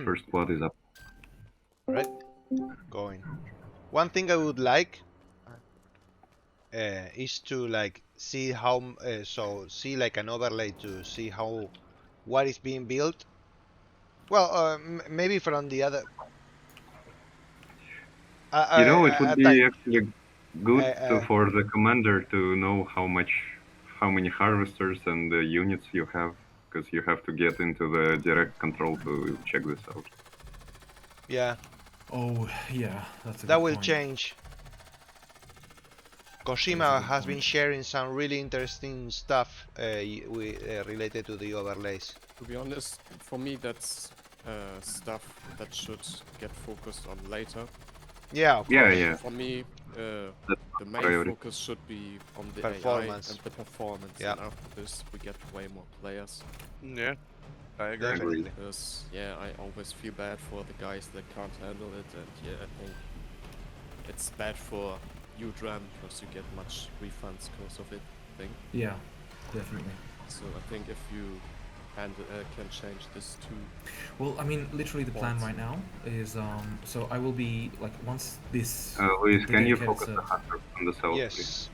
First quad is up. Right. Going. One thing I would like is to like see how see like an overlay to see how what is being built. Well, maybe from the other. You know, it would be actually good I- for the commander to know how many harvesters and units you have, because you have to get into the direct control to check this out. Yeah, Oh yeah, that's a that good will point. change. Koshima has been sharing some really interesting stuff related to the overlays. To be honest, for me that's stuff that should get focused on later. Yeah, of Yeah, course. yeah. For me, the main priority. focus should be on the Performance. AI and the performance. Yeah. And after this, we get way more players. Yeah, I agree. Definitely. Because yeah, I always feel bad for the guys that can't handle it, and yeah, I think it's bad for you, Dram, because you get much refunds because of it. I think. Yeah, definitely. So I think if you can change this too. Well, I mean, literally the plan right now is so I will be like once this. Luis, the can you dedicated focus the server- hunter on the south, please? Yes.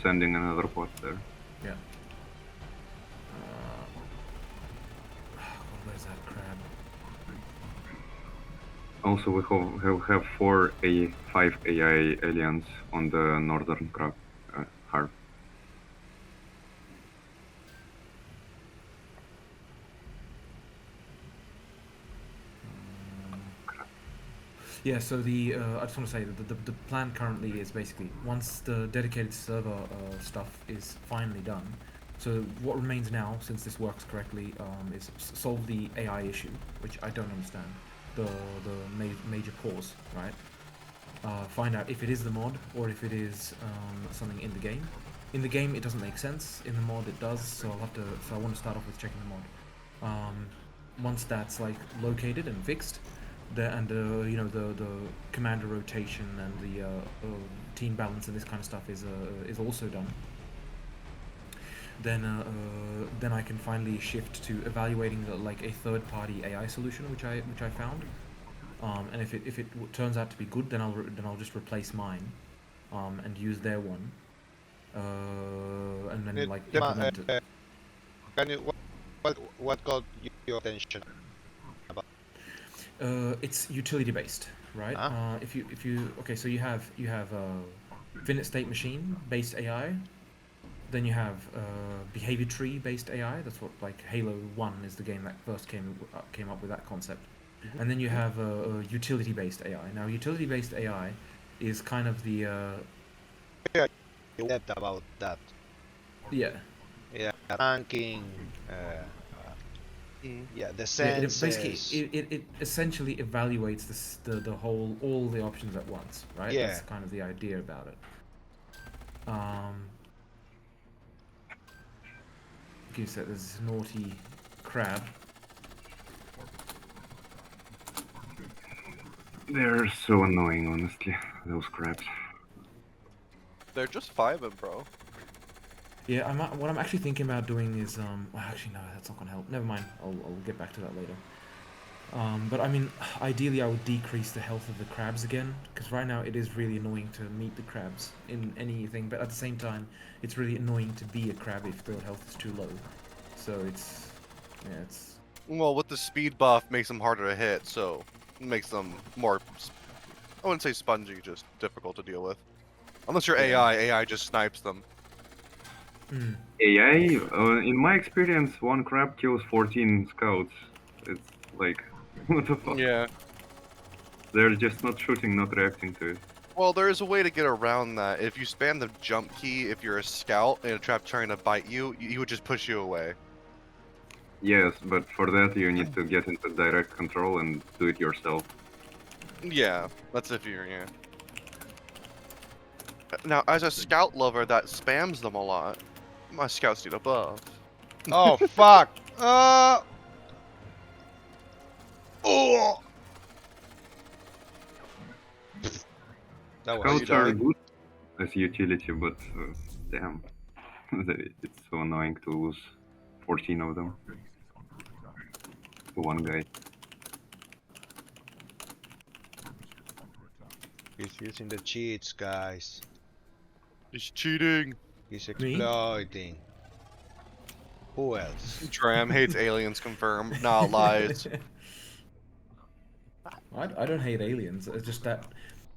Sending another quad there. Yeah. Where's that crab? Also, we have 5 AI aliens on the northern crab harp. Yeah, so I just want to say that the plan currently is basically once the dedicated server stuff is finally done. So what remains now, since this works correctly, is solve the AI issue, which I don't understand. The major cause, right? Find out if it is the mod or if it is something in the game. In the game, it doesn't make sense. In the mod, it does. So So I want to start off with checking the mod. Once that's like located and fixed, you know, the commander rotation and the team balance and this kind of stuff is also done. Then I can finally shift to evaluating like a third-party AI solution, which I found. And if it turns out to be good, then I'll just replace mine, and use their one, and then like implement it. Can you what got your attention about? It's utility based, right? Huh? If you okay, so you have finite state machine based AI, then you have behavior tree based AI. That's what like Halo 1 is the game that first came up with that concept. And then you have utility based AI. Now utility based AI is kind of the About that. yeah. Yeah, ranking. Yeah, the Yeah, it senses. basically it essentially evaluates the whole all the options at once, right? Yeah. That's kind of the idea about it. You said there's naughty crab. They're so annoying, honestly, those crabs. They're just 5'em, bro. Yeah, what I'm actually thinking about doing is well, actually no, that's not gonna help. Never mind. I'll get back to that later. But I mean, ideally I would decrease the health of the crabs again, because right now it is really annoying to meet the crabs in anything, but at the same time, it's really annoying to be a crab if their health is too low. So it's Well, with the speed buff, makes them harder to hit, so it makes them more. I wouldn't say spongy, just difficult to deal with. Unless you're AI just snipes them. AI, in my experience, one crab kills 14 scouts. It's like, what the fuck? Yeah. They're just not shooting, not reacting to it. Well, there is a way to get around that. If you spam the jump key, if you're a scout and a trap trying to bite you, he would just push you away. Yes, but for that you need to get into direct control and do it yourself. Yeah, that's if you're, yeah. Now, as a scout lover that spams them a lot, my scouts need a buff. Oh fuck! Oh! That was Scouts are good as utility, but damn, it's so annoying to lose 14 of them to one guy. He's using the cheats, guys. He's cheating. He's exploiting. Who else? Dram hates aliens, confirmed. Nah, lies. I don't hate aliens. It's just that,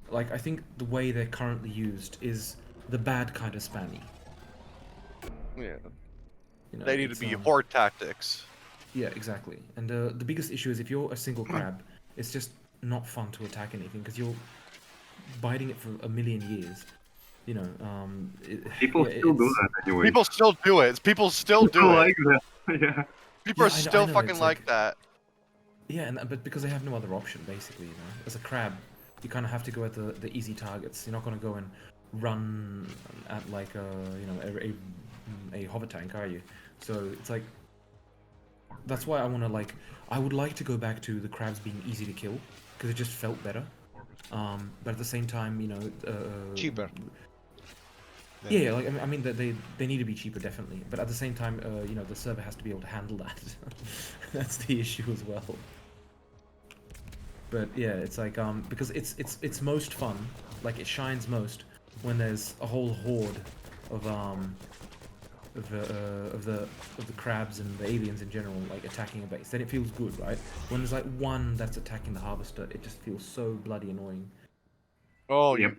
like, I think the way they're currently used is the bad kind of spammy. Yeah. You know, They need to be horde tactics. Yeah, exactly. And the biggest issue is if you're a single crab, it's just not fun to attack anything because you're biting it for a million years. You know, People still do that anyway. People still do it. People still do it. Like that. Yeah. People are I still know, fucking it's like that. Yeah, but because they have no other option, basically, you know. As a crab, you kind of have to go at the easy targets. You're not going to go and run at like a hover tank, are you? So it's like that's why I want to like I would like to go back to the crabs being easy to kill because it just felt better. But at the same time, you know, Cheaper. Yeah, like I mean, they need to be cheaper, definitely. But at the same time, you know, the server has to be able to handle that. That's the issue as well. But yeah, it's like because it's most fun, like it shines most when there's a whole horde of the crabs and the aliens in general like attacking a base. Then it feels good, right? When there's like one that's attacking the harvester, it just feels so bloody annoying. Oh, Yep.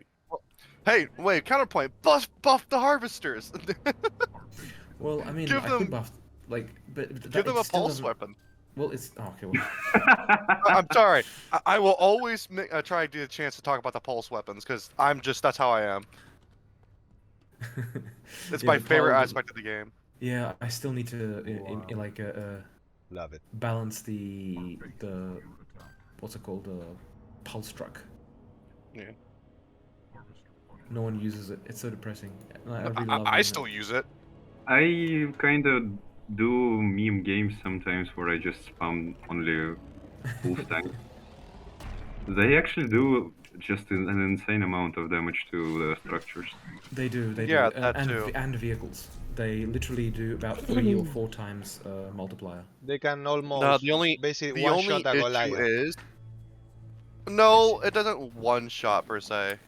Hey, wait, counterpoint. Buff the harvesters. Well, I mean, Give I them- could buff, like, but Give them a it still pulse doesn't- weapon. Well, it's okay. Well, I'm sorry. I will always try to get a chance to talk about the pulse weapons because that's how I am. It's yeah, my the favorite pile- aspect of the game. Yeah, I still need to like Love it. balance the what's it called, pulse truck. Yeah. No one uses it. It's so depressing. I really love I using still use it. I kind of do meme games sometimes where I just spam only full stack. They actually do just an insane amount of damage to the structures. They do. They Yeah, do. that too. And vehicles. They literally do about 3 or 4 times multiplier. They can almost No, the only basically one shot a issue Goliath. is no, it doesn't one shot per se.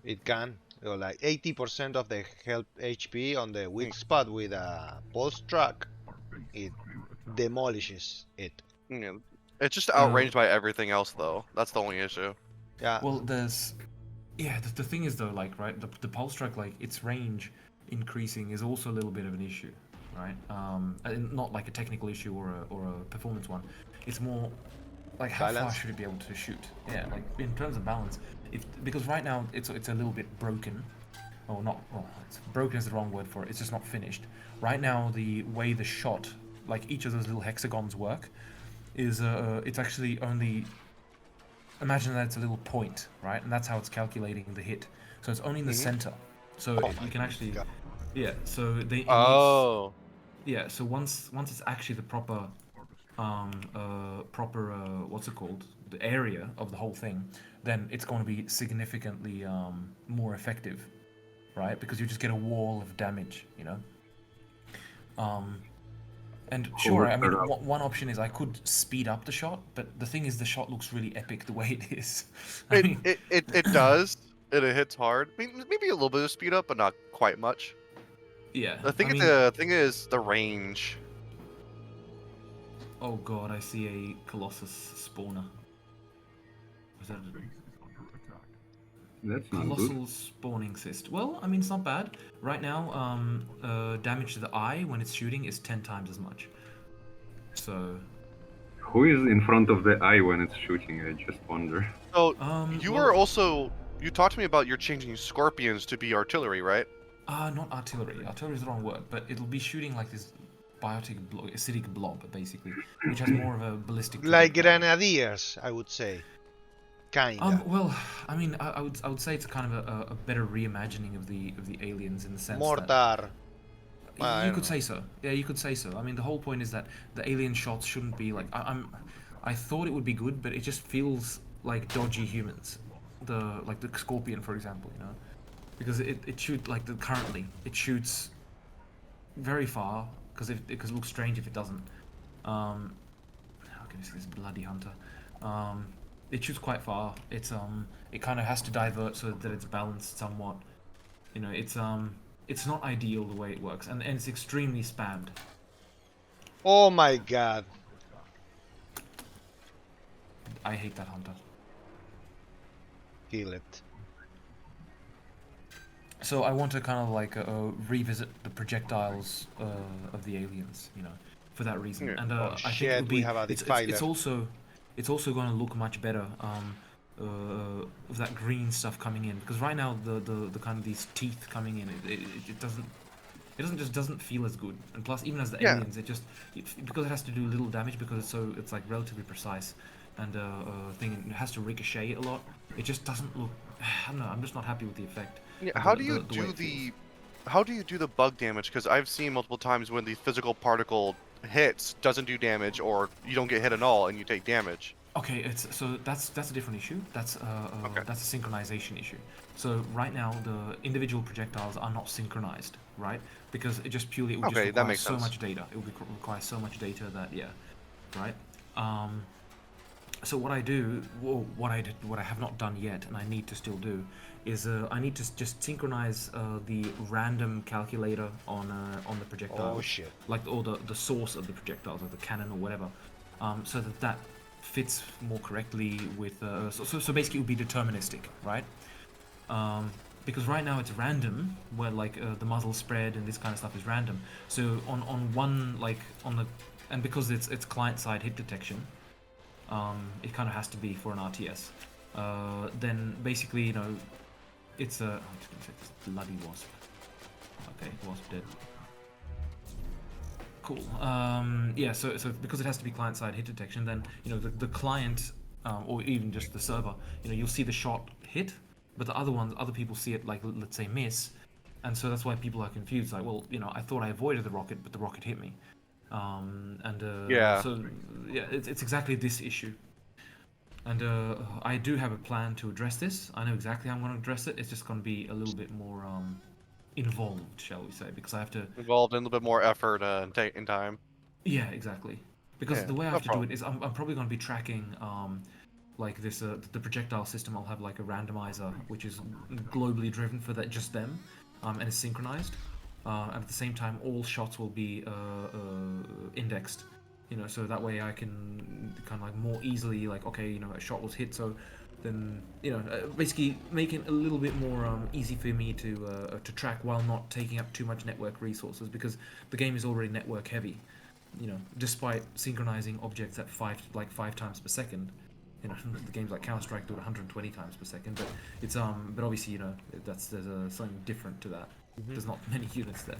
It can. Or like 80% of the health HP on the weak spot with a pulse truck, it demolishes it. Yeah. It's just outranged by everything else, though. That's the only issue. Yeah. Well, there's yeah. The thing is though, like right, the pulse truck, like its range increasing is also a little bit of an issue, right? And not like a technical issue or a performance one. It's more like how far Balance? should it be able to shoot? Yeah, like in terms of balance, because right now it's a little bit broken, or not. Well, it's broken is the wrong word for it. It's just not finished. Right now, the way the shot, like each of those little hexagons work, is it's actually only. Imagine that it's a little point, right? And that's how it's calculating the hit. So it's only in the center. So you can actually, God. yeah. So they. It Oh. needs, yeah. So once it's actually the proper, what's it called? The area of the whole thing, then it's going to be significantly more effective, right? Because you just get a wall of damage, you know. And sure, I mean, one option is I could speed up the shot, but the thing is, the shot looks really epic the way it is. I mean, It does. It hits hard. I mean, maybe a little bit of speed up, but not quite much. yeah. The thing I mean, the thing is the range. oh god, I see a Colossus spawner. Was that That's not Colossal good. spawning cyst? Well, I mean, it's not bad. Right now, damage to the eye when it's shooting is 10 times as much. So, Who is in front of the eye when it's shooting? I just wonder. So you well, were also you talked to me about you're changing scorpions to be artillery, right? not artillery. Artillery is the wrong word, but it'll be shooting like this acidic blob, basically, which has more of a ballistic. Like projectile. grenadiers, I would say. Kinda. Well, I mean, I would say it's kind of a better reimagining of the aliens in the sense that Mortar. Well, I you don't could know. say so. Yeah, you could say so. I mean, the whole point is that the alien shots shouldn't be like I thought it would be good, but it just feels like dodgy humans. The scorpion, for example, you know, because it shoots like currently it shoots very far because it looks strange if it doesn't. How can you see this bloody hunter? It shoots quite far. It kind of has to divert so that it's balanced somewhat. You know, it's not ideal the way it works, and it's extremely spammed. Oh my god. I hate that hunter. Kill it. So I want to kind of like revisit the projectiles of the aliens, you know, for that reason. Yeah. And Oh I think shit, it would be we have a it's defiler. also going to look much better with that green stuff coming in, because right now the kind of these teeth coming in, it doesn't feel as good. And plus, even as the Yeah. aliens, because it has to do little damage because it's like relatively precise, and it has to ricochet a lot. It just doesn't look. I don't know. I'm just not happy with the effect. Yeah, and how the- do you the way do it feels. how do you do the bug damage? Because I've seen multiple times when the physical particle hits doesn't do damage, or you don't get hit at all and you take damage. Okay, that's a different issue. That's Okay. that's a synchronization issue. So right now the individual projectiles are not synchronized, right? Because it just purely would Okay, just that require makes so sense. much data. It would require so much data that right. So what I do, well, what I have not done yet, and I need to still do, is I need to just synchronize the random calculator on the projectiles. Oh shit. Like or the source of the projectiles, like the cannon or whatever, so that fits more correctly with. So basically, it would be deterministic, right? Because right now it's random, where like the muzzle spread and this kind of stuff is random. So on one like on the and because it's client-side hit detection, it kind of has to be for an RTS. Then basically, you know, it's a. I'm just gonna say this bloody wasp. Okay, wasp dead. Cool. Yeah. So because it has to be client-side hit detection, then you know the client or even just the server, you know, you'll see the shot hit, but the other people see it, like, let's say, miss, and so that's why people are confused. Like, well, you know, I thought I avoided the rocket, but the rocket hit me. Yeah. So yeah, it's exactly this issue. And I do have a plan to address this. I know exactly how I'm going to address it. It's just going to be a little bit more involved, shall we say, because I have to. Involved in a little bit more effort and time. Yeah, exactly. Because Yeah, the way I no have to do problem. it is I'm probably going to be tracking like this the projectile system. I'll have like a randomizer which is globally driven for that just them, and is synchronized. And at the same time, all shots will be indexed. You know, so that way I can kind of like more easily, like, okay, you know, a shot was hit, so then, you know, basically make it a little bit more easy for me to track while not taking up too much network resources, because the game is already network heavy. You know, despite synchronizing objects at 5 times per second, you know, the games like Counter-Strike do it 120 times per second, but it's but obviously, you know, there's something different to that. There's not many units there.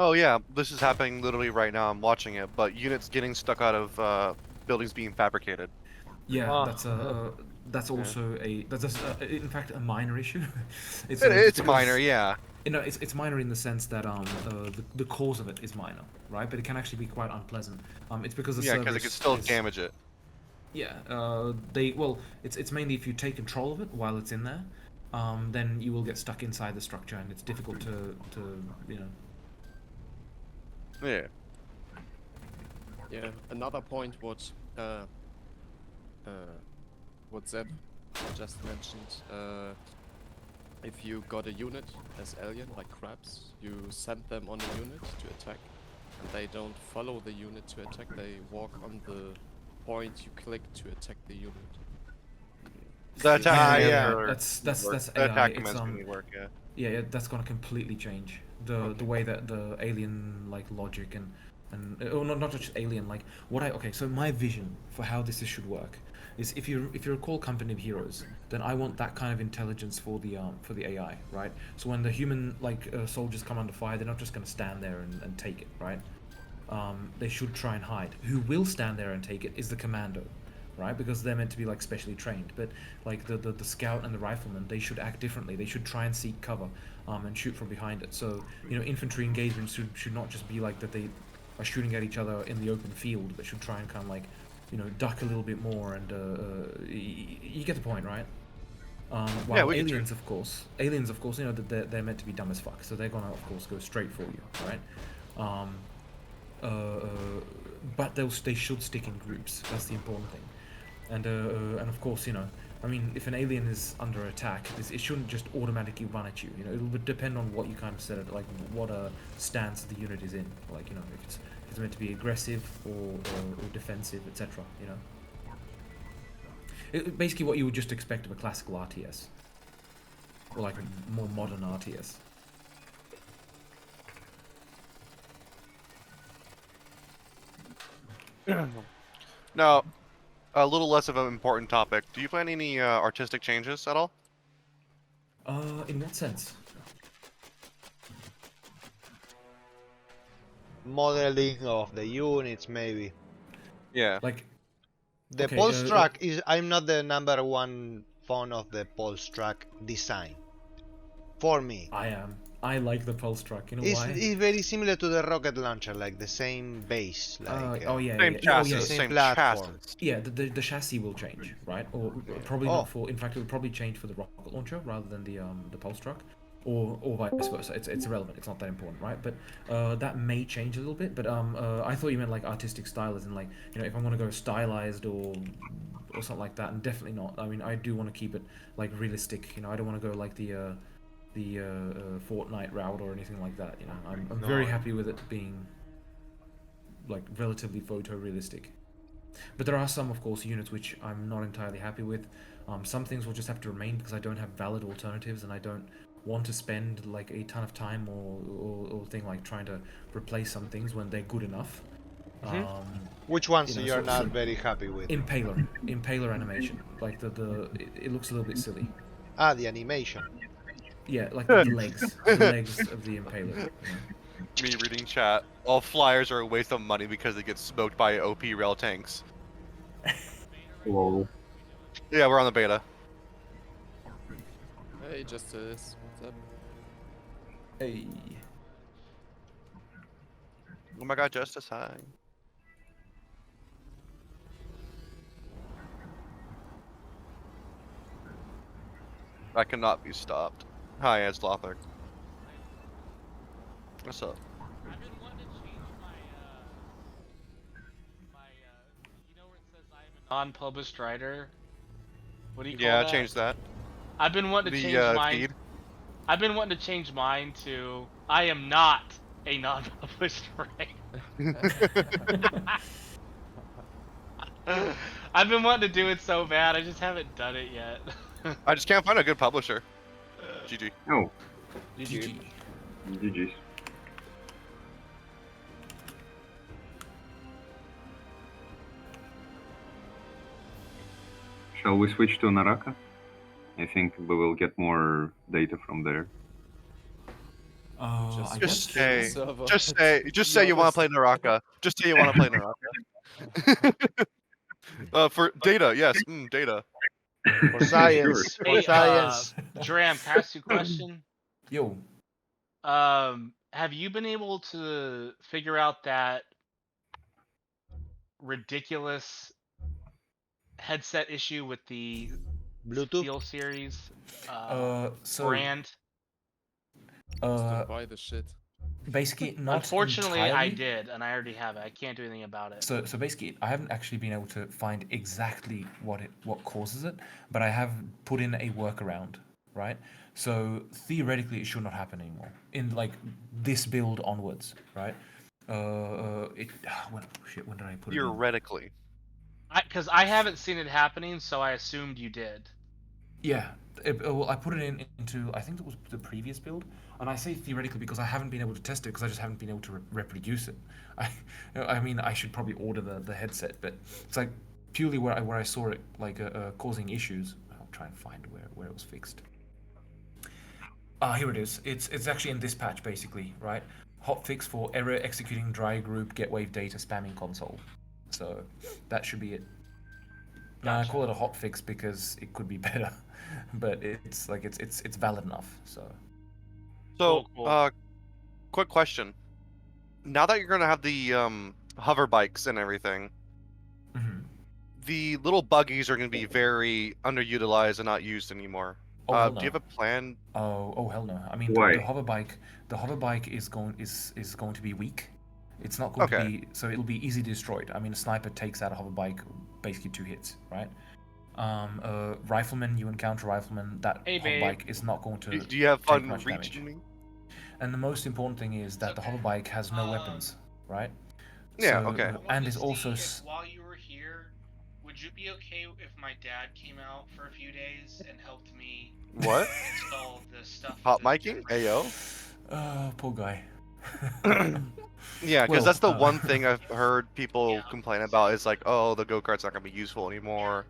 Oh yeah, this is happening literally right now. I'm watching it, but units getting stuck out of buildings being fabricated. Yeah, Ah, that's also in fact a minor issue. It's It's because, minor, yeah. you know, it's minor in the sense that the cause of it is minor, right? But it can actually be quite unpleasant. It's because the Yeah, because it server can still is- damage it. Yeah, it's mainly if you take control of it while it's in there, then you will get stuck inside the structure, and it's difficult to you know. Yeah. Yeah, another point what Zeb just mentioned. If you got a unit as alien, like crabs, you send them on a unit to attack, and they don't follow the unit to attack, they walk on the point you click to attack the unit. The attack yeah, commander. That's The AI. attack It's commands can work, yeah. yeah, that's gonna completely change the way that the alien like logic and oh, not just alien, like what I okay. So my vision for how this should work is if you recall Company of Heroes, then I want that kind of intelligence for the AI, right? So when the human soldiers come under fire, they're not just gonna stand there and take it, right? They should try and hide. Who will stand there and take it is the commando, right? Because they're meant to be like specially trained. But like the scout and the rifleman, they should act differently. They should try and seek cover, and shoot from behind it. So, you know, infantry engagements should not just be like that they are shooting at each other in the open field, but should try and kind of like, you know, duck a little bit more, and you get the point, right? While we get you. aliens, of course, you know, they're meant to be dumb as fuck, so they're gonna, of course, go straight for you, right? But they should stick in groups. That's the important thing. And of course, you know, I mean, if an alien is under attack, it shouldn't just automatically run at you. You know, it'll depend on what you kind of set it, like what stance the unit is in. Like, you know, if it's meant to be aggressive or defensive, etc. You know, basically what you would just expect of a classical RTS, or like a more modern RTS. Now, a little less of an important topic. Do you plan any artistic changes at all? In what sense? Modeling of the units, maybe. Yeah. Like, The okay, pulse track is. I'm not the number one fan of the pulse track design. For me, I am. I like the pulse track. You know it's, why? it's very similar to the rocket launcher, like the same base, like Oh yeah, Same yeah. chassis, Oh, yeah. same same platform. chassis. Yeah, the chassis will change, right? Or probably Oh. not for. In fact, it will probably change for the rocket launcher rather than the pulse truck. or vice versa. It's irrelevant. It's not that important, right? But that may change a little bit. But I thought you meant like artistic style, as in like, you know, if I want to go stylized or something like that, and definitely not. I mean, I do want to keep it like realistic. You know, I don't want to go like the Fortnite route or anything like that. You know, I'm very happy with it being like relatively photorealistic. But there are some, of course, units which I'm not entirely happy with. Some things will just have to remain because I don't have valid alternatives, and I don't want to spend like a ton of time or thing like trying to replace some things when they're good enough. Which ones you know, you're so- not so- very happy with? Impaler animation, like it looks a little bit silly. Ah, the animation. Yeah, like the legs of the Impaler. You know? Me reading chat. All flyers are a waste of money because they get smoked by OP rail tanks. Lol. Yeah, we're on the beta. Hey, Justice. What's up? Hey. Oh my god, Justice, hi. I cannot be stopped. Hi, it's Lothar. What's up? I've been wanting to change you know where it says I am a non-published writer? What do you call Yeah, that? change that. I've been wanting to The change mine. feed. I've been wanting to change mine to I am not a non-published writer. I've been wanting to do it so bad, I just haven't done it yet. I just can't find a good publisher. GG. Oh, GG. GG's. Shall we switch to Naraka? I think we will get more data from there. I guess. Just say, server. just say you want to play Naraka. Just say you want to play Naraka. For data, yes, data. For science. For Hey, science. Dram, can I ask you a question? Yo. Have you been able to figure out that ridiculous headset issue with the Bluetooth. Steel Series So brand? Don't buy the shit. basically, not Unfortunately, entirely. I did, and I already have it. I can't do anything about it. So basically, I haven't actually been able to find exactly what causes it, but I have put in a workaround, right? So theoretically, it should not happen anymore in like this build onwards, right? When did I put it in? Theoretically. Because I haven't seen it happening, so I assumed you did. Yeah, well, I put it into I think it was the previous build, and I say theoretically because I haven't been able to test it because I just haven't been able to reproduce it. I mean, I should probably order the headset, but it's like purely where I saw it like causing issues. I'll try and find where it was fixed. Here it is. It's actually in this patch basically, right? Hotfix for error executing dry group get wave data spamming console. So that should be it. Now I call it a hotfix because it could be better, but it's like it's valid enough. So Cool. Quick question. Now that you're gonna have the hover bikes and everything, the little buggies are gonna be very underutilized and not used anymore. Oh, hell Do you have no. a plan? Oh hell no! I mean, Why? the hover bike is going to be weak. It's not going to be, so it'll be easily destroyed. I mean, a sniper takes out a hover bike basically 2 hits, right? Rifleman, you encounter rifleman, that Hey, hover babe. bike is not going to Do you have take fun much damage. reaching me? And the most important thing is that the hover bike has no weapons, right? Yeah, So, okay. and is also While you were here, would you be okay if my dad came out for a few days and helped me What? install the stuff? Hot miking? Ayo. poor guy. Yeah, because Well, that's the one thing I've heard people complain about is like, oh, the go-kart's not gonna be useful anymore.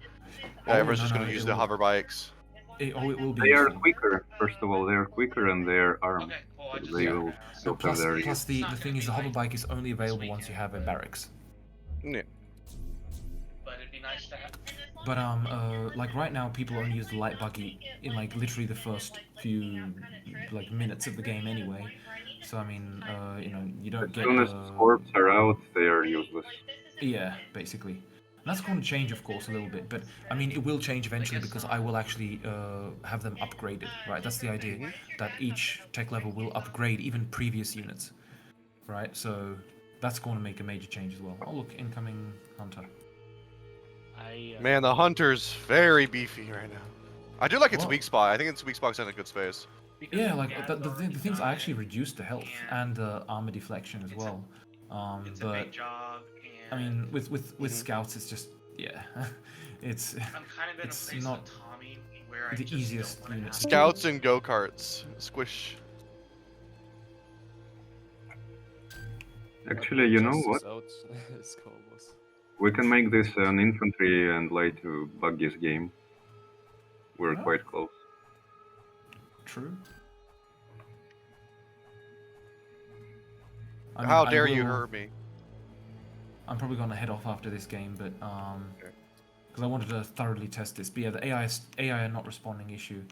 Oh, Everyone's no, just no, gonna use the it'll- hover bikes. It will be They are useful. quicker. First of all, they are quicker and they are armed. Okay, cool. I just They Yeah. will still have Plus, their plus the thing is the hover bike is only available once you have a barracks. Yeah. But it'd be nice to have. But like right now, people only use the light buggy in like literally the first few like minutes of the game anyway. So I mean, you know, you don't As get. soon as the orbs are out, they are useless. Yeah, basically. That's going to change, of course, a little bit, but I mean, it will change eventually because I will actually have them upgraded, right? That's the idea, that each tech level will upgrade even previous units, right? So that's going to make a major change as well. Oh, look, incoming hunter. Man, the hunter's very beefy right now. I do like its Well- weak spot. I think its weak spot's in a good space. Yeah, like the things I actually reduced the health and the armor deflection as well. It's a But big job, I and mean, with scouts, it's just yeah, it's I'm kind of in a it's place not with Tommy where I the just easiest don't wanna unit. have Scouts and go-karts. Squish. Actually, you know what? Out. Skull was. We can make this an infantry and light to buggy's game. We're Oh. quite close. True. I mean, How I dare you will- hurt me? I'm probably going to head off after this game, but because I wanted to thoroughly test this. But yeah, the AI are not responding issue.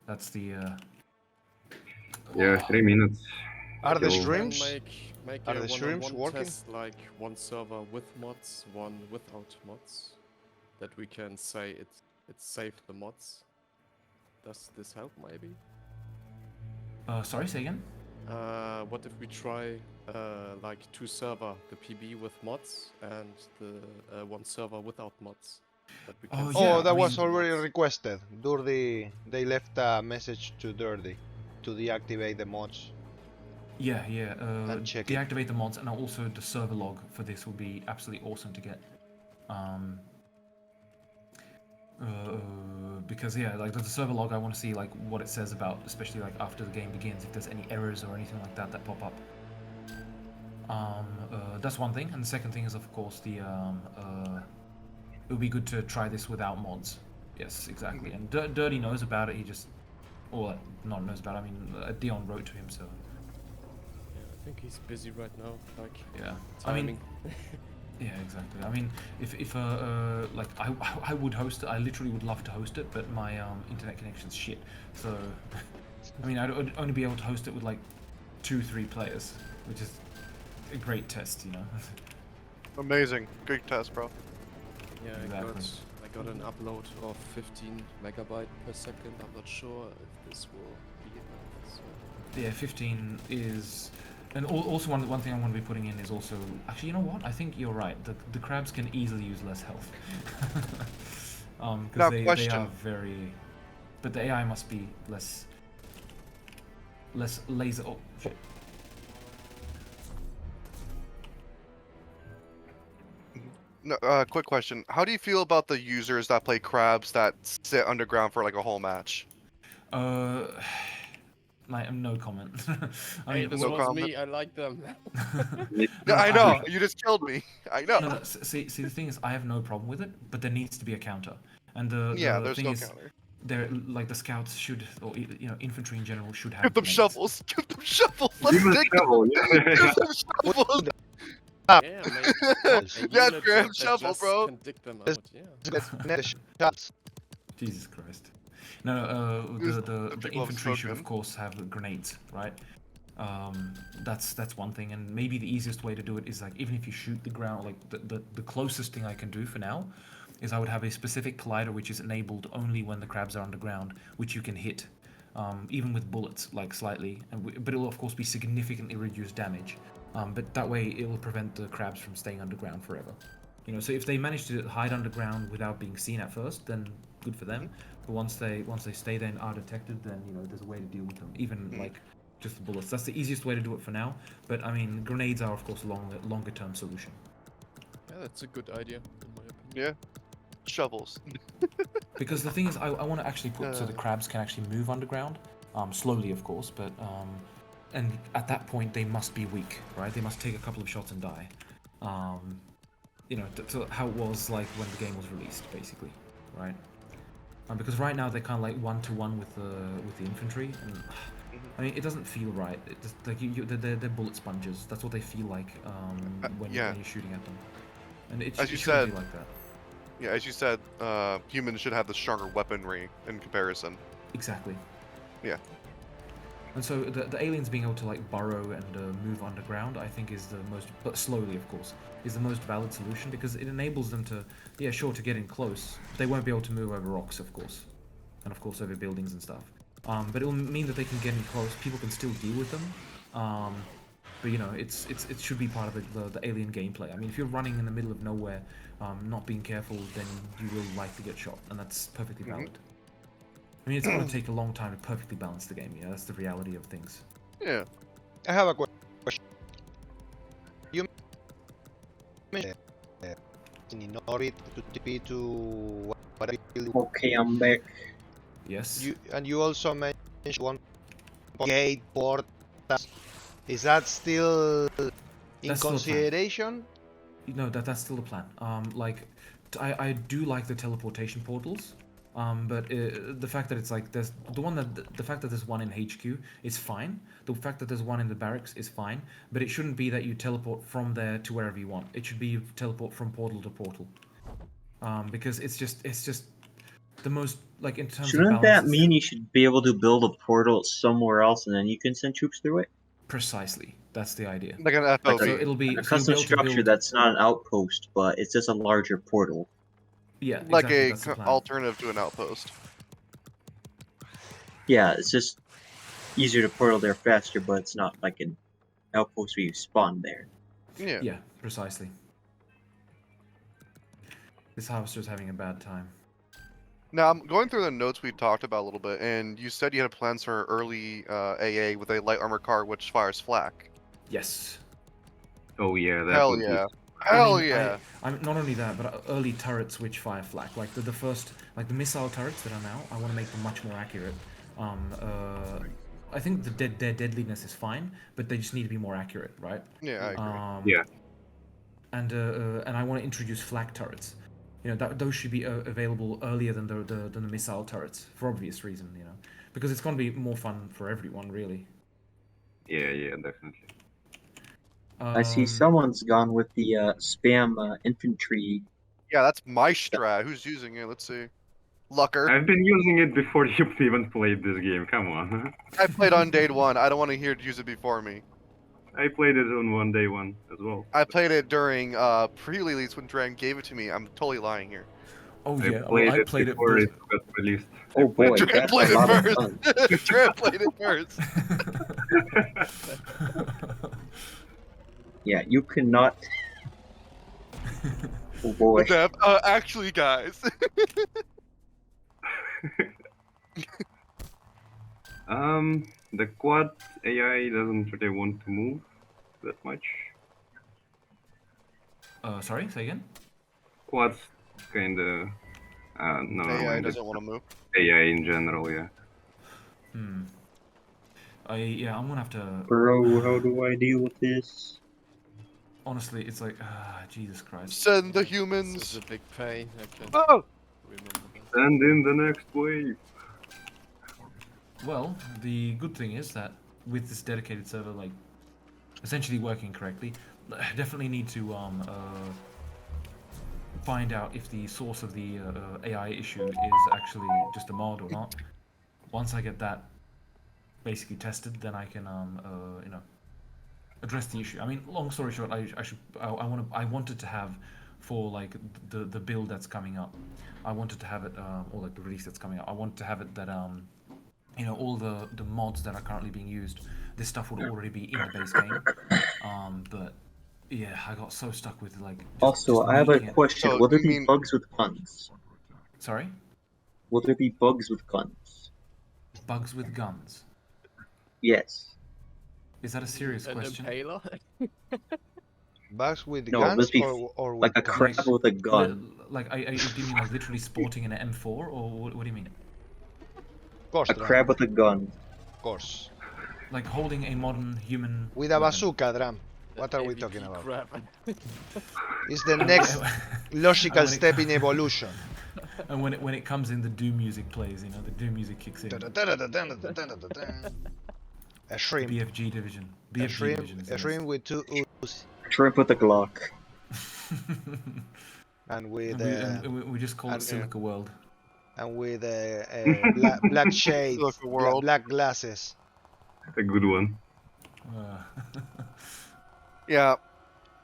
That's the Yeah, 3 minutes. Are the Kill. streams? Make Are a the streams one-on-one working? test, like one server with mods, one without mods, that we can say it's safe the mods. Does this help maybe? sorry, say again. What if we try like 2 server, the PB with mods and the 1 server without mods? That we Oh, say yeah, Oh, that I was mean- already requested. Dirty, they left a message to Dirty to deactivate the mods. Yeah, And check it. deactivate the mods, and also the server log for this would be absolutely awesome to get. Because yeah, like the server log, I want to see like what it says about, especially like after the game begins, if there's any errors or anything like that that pop up. That's one thing, and the second thing is of course the it would be good to try this without mods. Yes, exactly. And Dirty knows about it. He just, or not knows about it. I mean, Dion wrote to him, so Yeah, I think he's busy right now. Like yeah. timing. Yeah, exactly. I mean, if like I would host it. I literally would love to host it, but my internet connection's shit. So, I mean, I'd only be able to host it with like 2-3 players, which is a great test, you know. Amazing. Good test, bro. Yeah, Exactly. I got an upload of 15 megabyte per second. I'm not sure if this will be enough. So. Yeah, 15 is, and also one thing I want to be putting in is also actually, you know what? I think you're right. The crabs can easily use less health. Now, Because they question. are very, but the AI must be less laser. Oh shit. No, quick question. How do you feel about the users that play crabs that sit underground for like a whole match? Like, no comment. I Hey, mean, this no was comment. me. I like them. Yeah, I know. You just killed me. I know. no, see, the thing is, I have no problem with it, but there needs to be a counter. And the There's thing no is, counter. they're like the scouts should, or you know, infantry in general should have. Give them grenades. shovels. Give them shovels. Let's Give us dig them. shovel, yeah. Give them shovels. Yeah, mate. Yeah, grab shovel, bro. Can dig them out. Yeah. Jesus Christ. No, the people have infantry should of spoken. course have grenades, right? That's one thing, and maybe the easiest way to do it is like even if you shoot the ground, like the closest thing I can do for now is I would have a specific collider which is enabled only when the crabs are underground, which you can hit, even with bullets, like slightly, but it'll of course be significantly reduced damage. But that way it will prevent the crabs from staying underground forever. You know, so if they manage to hide underground without being seen at first, then good for them. But once they stay there and are detected, then you know there's a way to deal with them. Even like just the bullets. That's the easiest way to do it for now. But I mean, grenades are of course a longer term solution. Yeah, that's a good idea in my opinion. Yeah. Shovels. Because the thing is, I want to actually put so the crabs can actually move underground, slowly of course, but and at that point they must be weak, right? They must take a couple of shots and die. You know, to how it was like when the game was released, basically, right? Because right now they're kind of like 1-to-1 with the infantry, and I mean it doesn't feel right. It just, like they're bullet sponges. That's what they feel like when you're shooting at them, and it As you shouldn't said, be like that. Yeah, as you said, humans should have the stronger weaponry in comparison. Exactly. Yeah. And so the aliens being able to like burrow and move underground, I think is the most, but slowly of course, is the most valid solution because it enables them to, yeah, sure, to get in close, but they won't be able to move over rocks, of course, and of course over buildings and stuff. But it will mean that they can get in close. People can still deal with them. But you know, it should be part of the alien gameplay. I mean, if you're running in the middle of nowhere, not being careful, then you will likely get shot, and that's perfectly valid. I mean, it's going to take a long time to perfectly balance the game. Yeah, that's the reality of things. Yeah. I have a question. You mentioned in orbit to TP to what Okay, I'm back. Yes. you also mentioned 1.8 port. Is that still in That's still a plan. consideration? No, that's still the plan. I do like the teleportation portals. But the fact that it's like the fact that there's one in HQ is fine. The fact that there's one in the barracks is fine. But it shouldn't be that you teleport from there to wherever you want. It should be you teleport from portal to portal. Because it's just the most, like, in terms of Shouldn't balance. that mean you should be able to build a portal somewhere else and then you can send troops through it? Precisely, that's the idea. Like an FOB. So it'll be A so you'll be custom able to structure build, that's not an outpost, but it's just a larger portal. yeah, Like exactly, a that's the plan. alternative to an outpost. Yeah, it's just easier to portal there faster, but it's not like an outpost where you spawn there. Yeah. Yeah, precisely. This harvester's having a bad time. Now, I'm going through the notes we talked about a little bit, and you said you had plans for early AA with a light armor car which fires flak. Yes. Oh yeah, that Hell would yeah. be. Hell I mean, yeah. I'm not only that, but early turrets which fire flak, like the first, like the missile turrets that are now, I want to make them much more accurate. I think their deadliness is fine, but they just need to be more accurate, right? Yeah, I agree. Yeah. And I want to introduce flak turrets. You know, those should be available earlier than the missile turrets for obvious reason, you know, because it's going to be more fun for everyone, really. Yeah, definitely. I see someone's gone with the spam infantry. Yeah, that's my strat. Who's using it? Let's see. Lucker. I've been using it before you even played this game. Come on. I played on day one. I don't want to hear it use it before me. I played it on day one as well. I played it during pre-release when Dram gave it to me. I'm totally lying here. Oh I yeah, played I played it before first. it got released. Oh boy, Dram that's played a lot it of fun. first. Dram played it first. Yeah, you cannot. Oh boy. Actually, guys. The quad AI doesn't really want to move that much. Sorry, say again? Quad's kinda no. AI doesn't want to move. AI in general, yeah. I'm gonna have to. Bro, how do I deal with this? Honestly, it's like, Jesus Christ. Send the This humans. is a big pain. I can Oh! remember that. Send in the next wave. Well, the good thing is that with this dedicated server, like, essentially working correctly, I definitely need to find out if the source of the AI issue is actually just a mod or not. Once I get that basically tested, then I can address the issue. I mean, long story short, I wanted to have for like the build that's coming up. I wanted to have it or like the release that's coming up. I wanted to have it that all the mods that are currently being used, this stuff would already be in the base game. But yeah, I got so stuck with like. Also, I have a question. So, Will there you be mean- bugs with guns? Sorry? Will there be bugs with guns? Bugs with guns. Yes. Is that a serious An question? impaler? Bugs with No, guns let's be or with like a crab guns? with a gun. Like, do you mean like literally sporting an M4, or what do you mean? Of course, A Dram, crab with a gun. of course. Like holding a modern human With a weapon. bazooka, Dram. What are we AVP talking about? crap. It's the next logical when it- step in evolution. And when it comes in, the Doom music plays. You know, the Doom music kicks in. A shrimp. BFG division. A BFG shrimp, division. is a the shrimp with two U's Shrimp with a Glock. and with we just call it and, Silica World. black shades, Look, world. black glasses. A good one. Yeah,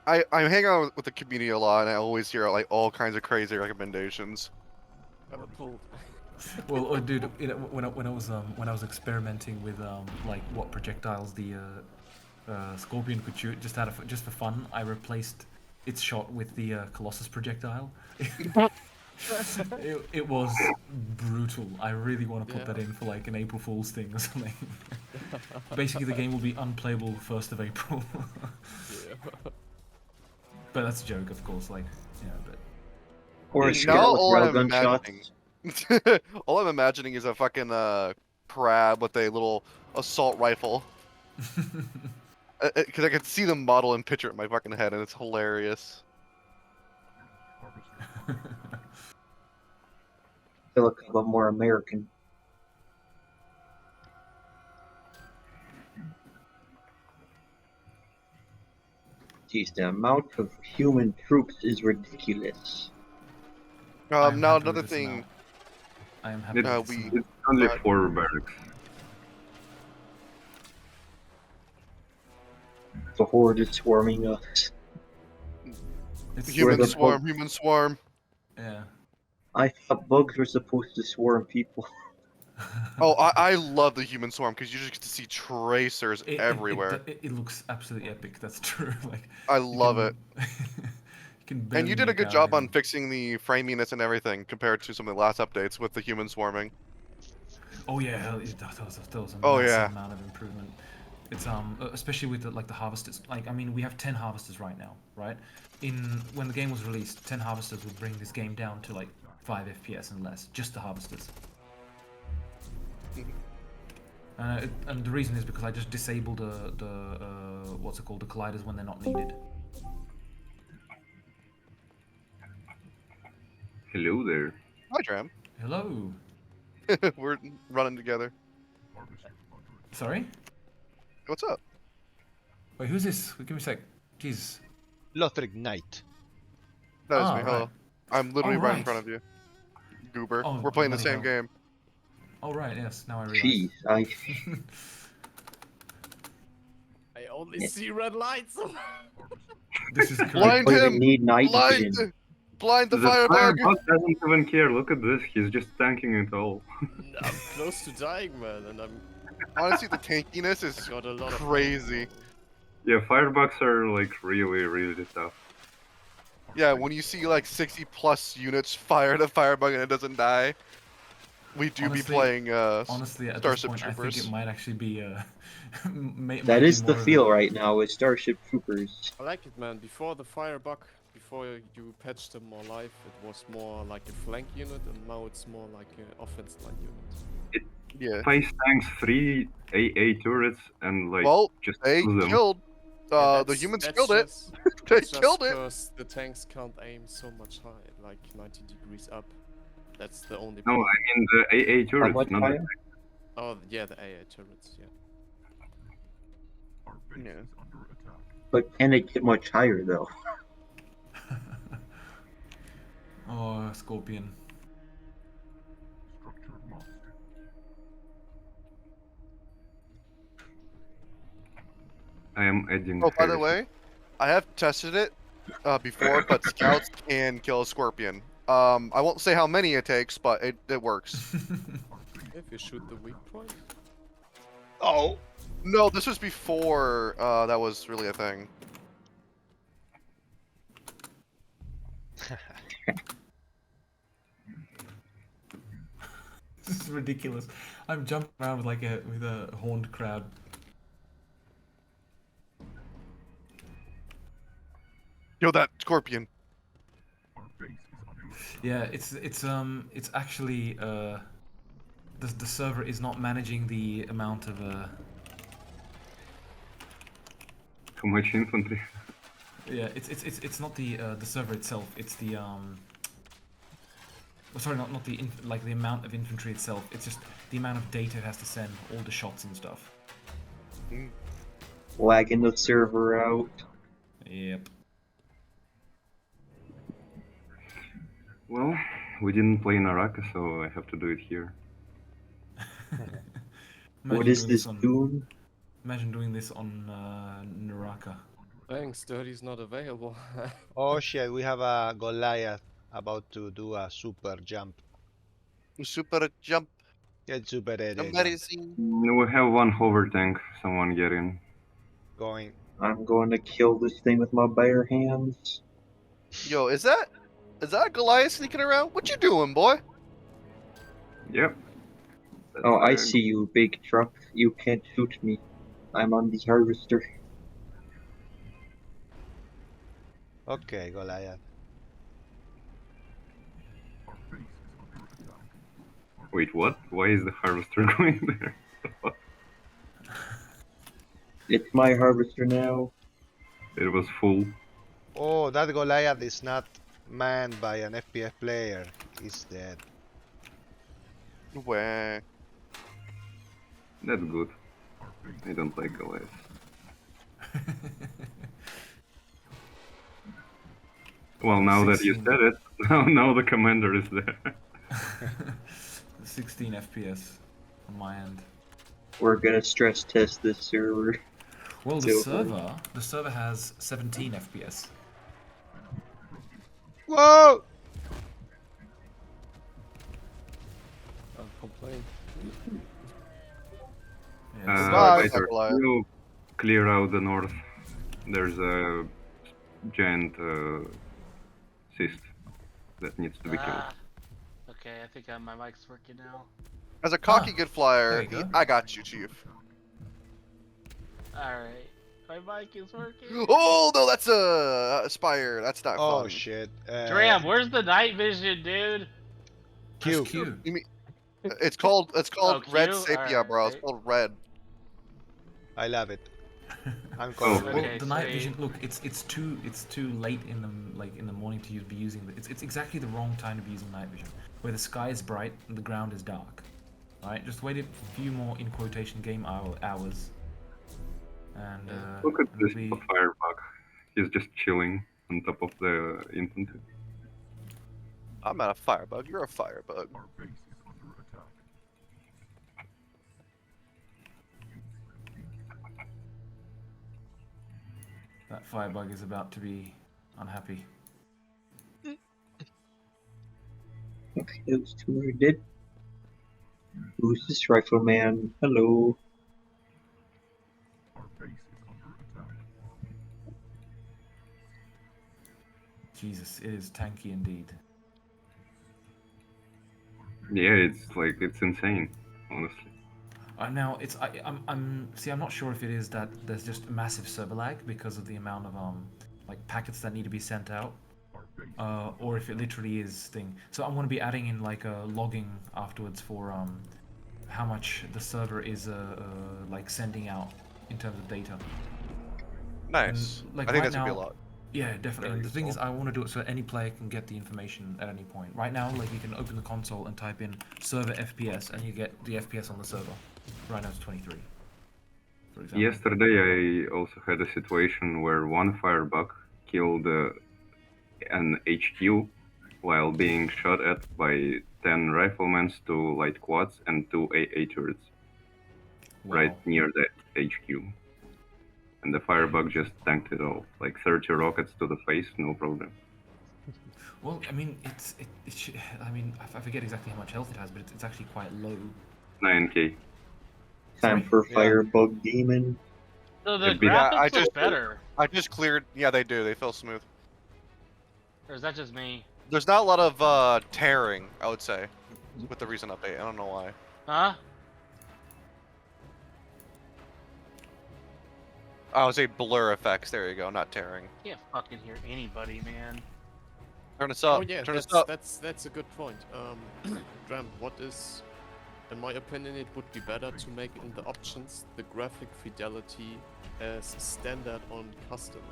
I hang out with the community a lot, and I always hear like all kinds of crazy recommendations. Well, oh, dude, you know, when I was experimenting with like what projectiles the Scorpion could shoot, just for fun, I replaced its shot with the Colossus projectile. It was brutal. I really want to put that in for like an April Fool's thing or something. Basically, the game will be unplayable 1st of April. But that's a joke, of course. Like, yeah, but Or a Now scout with all I'm railgun imagining, shots. all I'm imagining is a fucking crab with a little assault rifle. Because I can see the model and picture it in my fucking head, and it's hilarious. Feel like a more American. Jeez, the amount of human troops is ridiculous. I'm Now happy with another this thing. amount. I am happy It's, with this amount. it's only Right. 4 barracks. The horde is swarming us. It's Human the swarm, bug- human swarm. Yeah. I thought bugs were supposed to swarm people. Oh, I love the human swarm because you just get to see tracers everywhere. It looks absolutely epic. That's true. Like I you love it. can- you can And you barely did a make good out job on anything. fixing the framiness and everything compared to some of the last updates with the human swarming. Oh yeah, that was a Oh, massive yeah. amount of improvement. It's especially with the harvesters. Like I mean, we have 10 harvesters right now, right? When the game was released, 10 harvesters would bring this game down to like 5 FPS and less, just the harvesters. And the reason is because I just disabled the what's it called, the colliders when they're not needed. Hello there. Hi, Dram. Hello. We're running together. Sorry. What's up? Wait, who's this? Give me a sec. Jesus. Lothric Knight. That is Ah, me. right. Hello. I'm literally Oh, right in right. front of you. Goober. Oh, We're playing the bloody same hell. game. Oh right, yes. Now I realize. Jeez, I I only see red lights. This is correct. Blind don't even him! need night Blind! vision. Blind the The firebug! firebug doesn't even care. Look at this. He's just tanking it all. I'm close to dying, man, and I'm Honestly, the tankiness is got a lot of crazy. Yeah, firebugs are like really, really tough. Yeah, when you see like 60 plus units fire at a firebug and it doesn't die, we do Honestly- be playing Honestly, at this Starship point, I Troopers. think it might actually be That is the feel right now with Starship Troopers. I like it, man. Before the firebug, before you patched them more life, it was more like a flank unit, and now it's more like an offense line unit. Yeah. Face tanks 3 AA turrets and like Well, just they kill them. killed. Yeah, The that's- humans that's killed it. just- They that's just killed it. Because the tanks can't aim so much high, like 90 degrees up. That's the only No, problem. I mean the AA How turrets, much not the higher? Oh, yeah, the AA turrets, yeah. Yeah. But can it get much higher though? Oh, Scorpion. I am adding. Oh, by the heresy. way, I have tested it before, but scouts can kill a scorpion. I won't say how many it takes, but it works. If you shoot the weak point. Oh! No, this was before that was really a thing. This is ridiculous. I'm jumping around with like a horned crowd. Kill that scorpion. Yeah, it's actually the server is not managing the amount of Too much infantry. yeah, it's not the server itself. It's the sorry, not the like the amount of infantry itself. It's just the amount of data it has to send, all the shots and stuff. Lagging the server out. Yep. Well, we didn't play Naraka, so I have to do it here. What is this Dune? Dune? Imagine doing this on Naraka. Thanks, Dirty's not available. Oh shit, we have a Goliath about to do a super jump. Super jump. It's super Somebody jump. sing. We have one hover tank. Someone get in. Going. I'm going to kill this thing with my bare hands. Yo, is that Goliath sneaking around? What you doing, boy? Yep. Oh, I That's, see you, big truck. You can't shoot me. I'm on the harvester. Okay, Goliath. Wait, what? Why is the harvester going there? It's my harvester now. It was full. Oh, that Goliath is not manned by an FPS player. He's dead. Wah. That's good. I don't like Goliath. Well, now that you 16. said it, now the commander is there. 16 FPS on my end. We're gonna stress test this server. Well, So- the server has 17 FPS. Whoa! I'll complain. Yeah, Goodbye, Later, Goliath. we'll clear out the north. There's a giant cyst that needs to be killed. Ah. Okay, I think my mic's working now. As a cocky good flyer, there you go. I got you, Chief. Alright. My mic is working. Oh no, that's a Spire. That's not Oh fun. shit. Dram, where's the night vision, dude? Q. Press Q. You mean it's called Oh, Red Q? Sepia, bro. It's Alright. called Red. I love it. I'm Oh, calling Well, it. Okay, the night so vision. Look, it's too late in the morning to be using. It's exactly the wrong time to be using night vision, where the sky is bright and the ground is dark. Right? Just wait a few more in quotation game hours, and Look at and this it'll be- firebug. He's just chilling on top of the infantry. I'm not a firebug. You're a firebug. that firebug is about to be unhappy. Okay, those two are dead. Who's this rifleman? Hello. Jesus, it is tanky indeed. Yeah, it's insane, honestly. Now it's I'm not sure if it is that there's just massive server lag because of the amount of like packets that need to be sent out, or if it literally is thing. So I'm going to be adding in like a logging afterwards for how much the server is like sending out in terms of data. Nice. And, like, I think right that's gonna be a now- lot. Yeah, definitely. And the thing is, useful. I want to do it so any player can get the information at any point. Right now, like you can open the console and type in server FPS, and you get the FPS on the server. Right now it's 23. For example. Yesterday, I also had a situation where one firebug killed an HQ while being shot at by 10 riflemen, 2 light quads, and 2 AA turrets Wow. right near the HQ. And the firebug just tanked it all. Like 30 rockets to the face, no problem. Well, I mean, I mean, I forget exactly how much health it has, but it's actually quite low. 9k. Time Sorry? for Yeah. Firebug Demon. So the It'd be- graphics Yeah, I look just- better. I just cleared. Yeah, they do. They feel smooth. Or is that just me? There's not a lot of tearing, I would say, with the recent update. I don't know why. Huh? I would say blur effects. There you go. Not tearing. Can't fucking hear anybody, man. Turn us up. Oh yeah, Turn us that's, up. that's a good point. Dram, what is, in my opinion, it would be better to make in the options the graphic fidelity as standard on custom.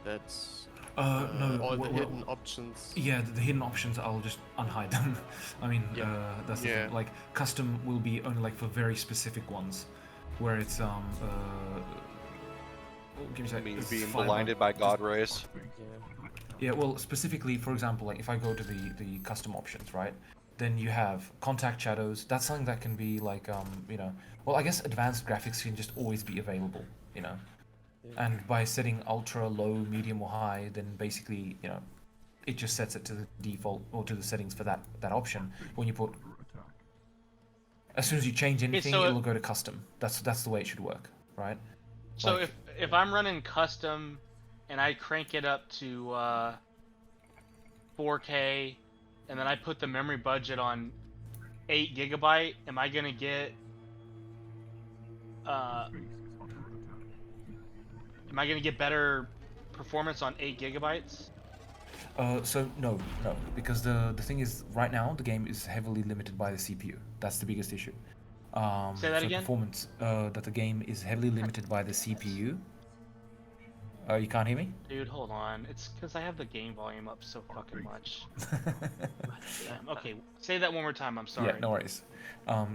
That's No. all the well, hidden options. Yeah, the hidden options, I'll just unhide them. I mean, Yeah. that's the Yeah. thing. Like, custom will be only like for very specific ones, where it's oh, give me a I sec. mean, This is being fiber. blinded by God rays. Yeah. Yeah, well, specifically, for example, like if I go to the custom options, right? Then you have contact shadows. That's something that can be like, you know, well, I guess advanced graphics can just always be available, you know. And by setting ultra, low, medium, or high, then basically, you know, it just sets it to the default or to the settings for that option. When you put, as soon as you change anything, so it'll go to custom. That's the way it should work, right? So Like- if I'm running custom, and I crank it up to 4K, and then I put the memory budget on 8 GB, am I gonna get better performance on 8 GB? So no, because the thing is, right now the game is heavily limited by the CPU. That's the biggest issue. Say that so again? Performance, that the game is heavily limited by the CPU. You can't hear me? Dude, hold on. It's because I have the game volume up so fucking much. Damn. Okay, say that one more time. I'm sorry. Yeah, no worries.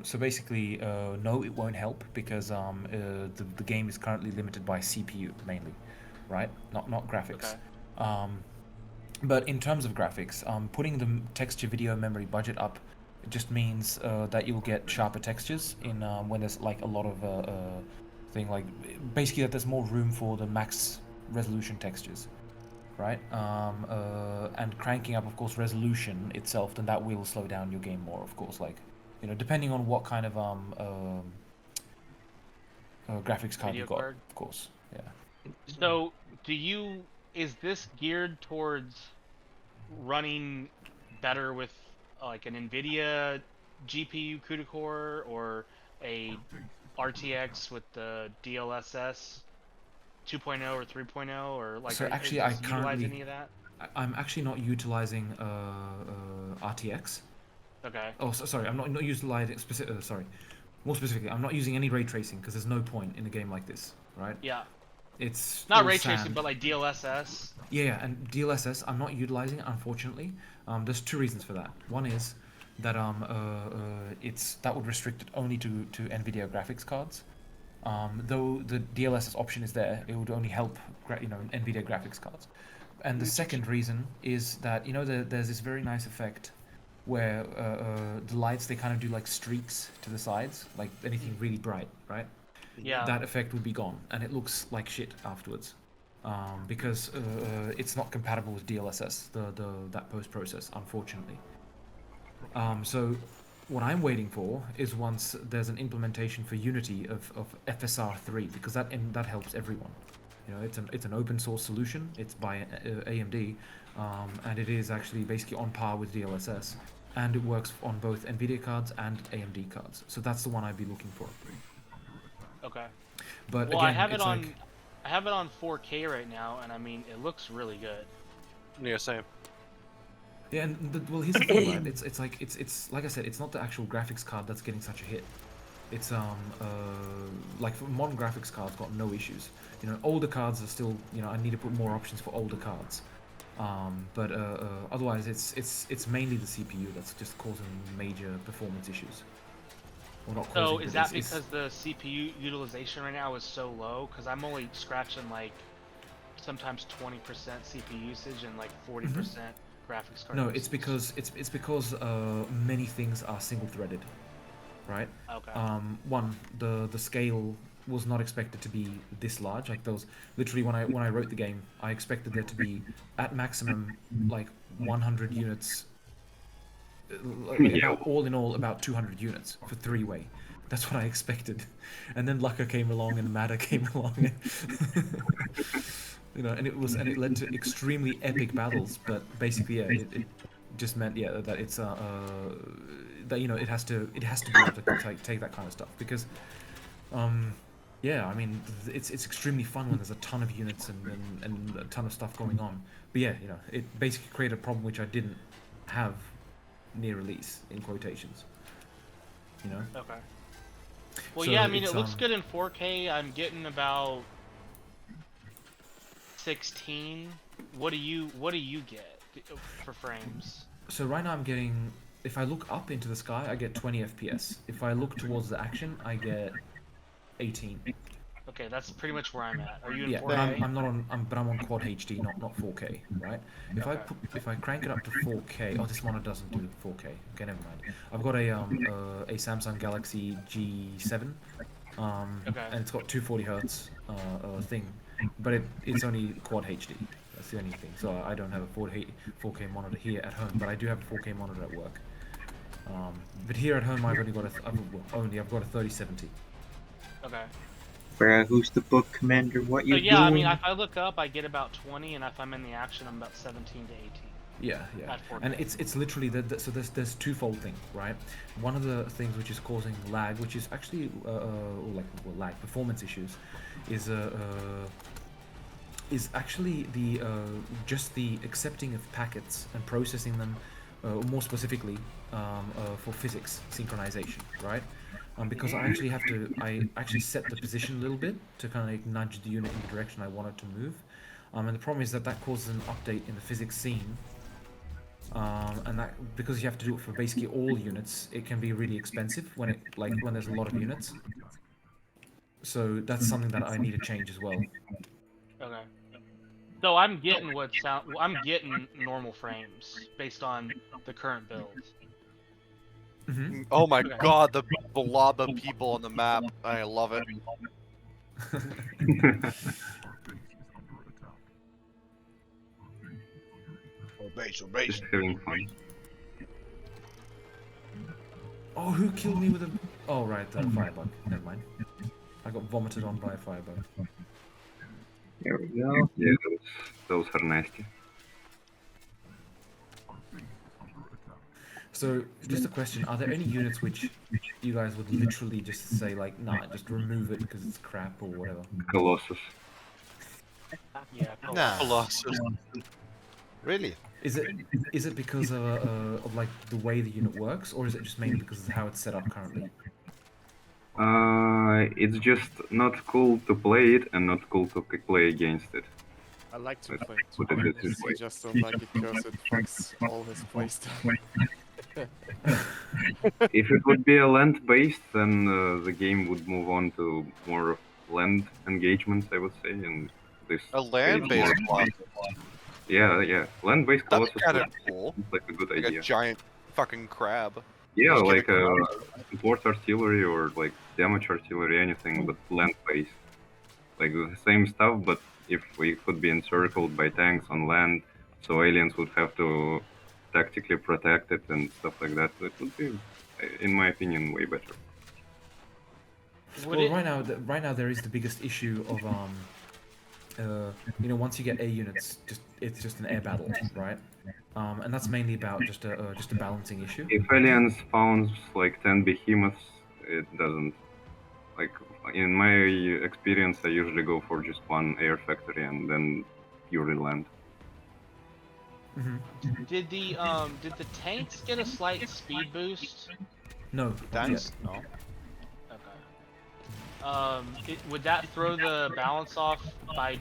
So basically, no, it won't help because the game is currently limited by CPU mainly, right? Not graphics. Okay. But in terms of graphics, putting the texture video memory budget up just means that you'll get sharper textures in when there's like a lot of thing, like basically that there's more room for the max resolution textures, right? And cranking up, of course, resolution itself, then that will slow down your game more, of course. Like, you know, depending on what kind of graphics card Video you got, card? of course. Yeah. So, is this geared towards running better with like an NVIDIA GPU CUDA core or a RTX with the DLSS 2.0 or 3.0, or like? So are actually, you I utilize currently any of that? I'm actually not utilizing RTX. Okay. Oh, sorry, I'm not utilizing specific. Sorry, more specifically, I'm not using any ray tracing because there's no point in a game like this, right? Yeah. It's Not all ray tracing, sand. but like DLSS. Yeah, and DLSS I'm not utilizing, unfortunately. There's two reasons for that. One is that that would restrict it only to NVIDIA graphics cards. Though the DLSS option is there, it would only help NVIDIA graphics cards. And the second reason is that there's this very nice effect where the lights, they kind of do like streaks to the sides, like anything really bright, right? Yeah. That effect would be gone, and it looks like shit afterwards, because it's not compatible with DLSS, that post process, unfortunately. So what I'm waiting for is once there's an implementation for Unity of FSR3, because that helps everyone. It's an open source solution. It's by AMD, and it is actually basically on par with DLSS, and it works on both NVIDIA cards and AMD cards. So that's the one I'd be looking for. Okay. But well, again, I have it on. like... I have it on 4K right now, and I mean, it looks really good. Yeah, same. Yeah, and well, here's the thing, right? It's like I said, it's not the actual graphics card that's getting such a hit. It's like for modern graphics cards, got no issues. Older cards are still, I need to put more options for older cards. But otherwise, it's mainly the CPU that's just causing major performance issues. Well, not So causing, is that because the CPU utilization right now is so low? Because I'm only scratching like sometimes 20% CPU usage and like 40% graphics card. No, usage. it's because many things are single-threaded, right? Okay. One, the scale was not expected to be this large. Like those, literally when I wrote the game, I expected there to be at maximum like 100 units. All in all, about 200 units for three-way. That's what I expected, and then Lucka came along and Matter came along, and it led to extremely epic battles. But basically, yeah, it just meant that it's that it has to be able to take that kind of stuff because, yeah, I mean it's extremely fun when there's a ton of units and a ton of stuff going on. But yeah, it basically created a problem which I didn't have near release, in quotations. Okay. Well, So yeah, I mean it's, it looks good in 4K. I'm getting about 16. What do you get for frames? So right now I'm getting, if I look up into the sky, I get 20 FPS. If I look towards the action, I get 18. Okay, that's pretty much where I'm at. Are you in Yeah, 4K? but I'm not on. But I'm on quad HD, not 4K, right? If I crank it up to 4K, oh, this monitor doesn't do 4K. Okay, never mind. I've got a Samsung Galaxy G7, Okay. and it's got 240 hertz thing, but it's only quad HD. That's the only thing. So I don't have a 4K monitor here at home, but I do have a 4K monitor at work. But here at home, I've got a 3070. Okay. Bruh, who's the book commander? What So you yeah, I doing? mean, if I look up, I get about 20, and if I'm in the action, I'm about 17 to 18. Yeah, yeah, At 4K. and it's literally so there's twofold thing, right? One of the things which is causing lag, which is actually lag performance issues, is actually the just the accepting of packets and processing them, more specifically for physics synchronization, right? Because I actually set the position a little bit to kind of like nudge the unit in the direction I want it to move, and the problem is that causes an update in the physics scene. And that because you have to do it for basically all units, it can be really expensive when there's a lot of units. So that's something that I need to change as well. Okay. So I'm getting I'm getting normal frames based on the current build. Mm-hmm. Oh my Okay. god, the blob of people on the map. I love it. Just having fun. Oh, who killed me with a? Oh right, firebug. Never mind. I got vomited on by a firebug. There we go. Yeah, those are nasty. So just a question: are there any units which you guys would literally just say like, nah, just remove it because it's crap or whatever? Colossus. Yeah. Cool. Nah, Colossus. really? Is it because of like the way the unit works, or is it just mainly because of how it's set up currently? It's just not cool to play it and not cool to play against it. I like to Let's play put it. it this I way. just don't like it because it fucks all his playstyle. If it would be a land based, then the game would move on to more of land engagements, I would say, and this A land-based Colossus. Yeah, land based That's Colossus kind of would cool. seems like a good Like idea. a giant fucking crab. Yeah, Just get like support artillery or like damage artillery, anything, but land based. Like the same stuff, but if we could be encircled by tanks on land, so aliens would have to tactically protect it and stuff like that, it would be, in my opinion, way better. Would Well, it- right now there is the biggest issue of once you get A units, it's just an air battle, right? And that's mainly about just a balancing issue. If aliens found like 10 behemoths, it doesn't. Like in my experience, I usually go for just one air factory and then purely land. Mm-hmm. Did the tanks get a slight speed boost? No, Thanks. not No. Okay. Would that throw the balance off by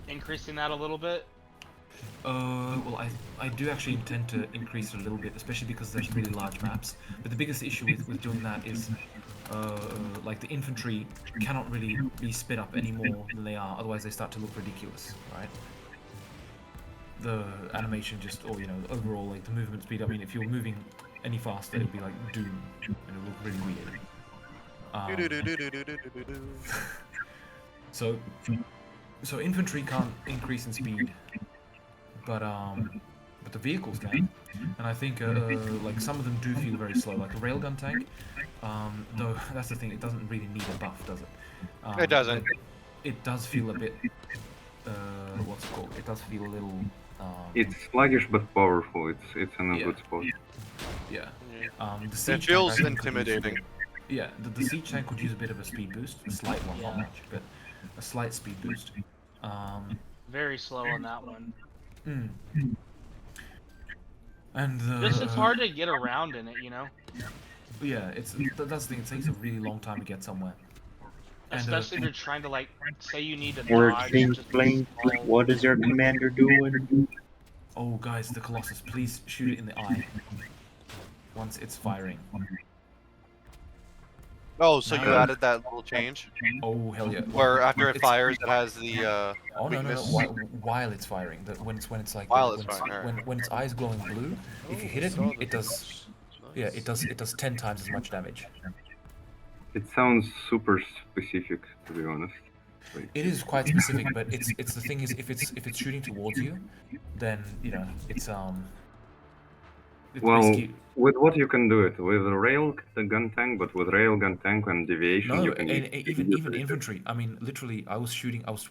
increasing that a little bit? Well, I do actually intend to increase it a little bit, especially because there's really large maps. But the biggest issue with doing that is, like the infantry cannot really be sped up any more than they are, otherwise they start to look ridiculous, right? The animation just, or overall, like the movement speed. I mean, if you're moving any faster, it'd be like Dune, and it would look really weird. So infantry can't increase in speed, but the vehicles can, and I think like some of them do feel very slow, like a railgun tank. Though that's the thing, it doesn't really need a buff, does it? It doesn't. It does feel a bit. What's it called? It does feel a little. It's sluggish but powerful. It's in a Yeah. good spot. Yeah. Yeah. The siege It feels tank, I think, could use- intimidating. Yeah, the siege tank could use a bit of a speed boost, a slight one, not Yeah. much, but a slight speed boost. Very slow on that one. Mm. And This is hard to get around in it, Yeah, that's the thing. It takes a really long time to get somewhere. And, Especially if you're trying to say you need to dodge. Working just blank. small- What is our commander doing? Oh, guys, the Colossus, please shoot it in the eye once it's firing. Oh, so you Now- added that little change Oh hell yeah! where after it It's- fires, it has the Oh no no no! weakness. While it's firing, when it's like While when it's firing, alright. when its eyes glowing blue, if you hit it, saw the it does. flash. Yeah, Nice. it does 10 times as much damage. It sounds super specific, to be honest. Like, It is quite specific, but it's the thing is if it's shooting towards you, then you know it's well, basically with what you can do it with a rail gun tank, but with rail gun tank and deviation, no you can even infantry. I mean, literally, I was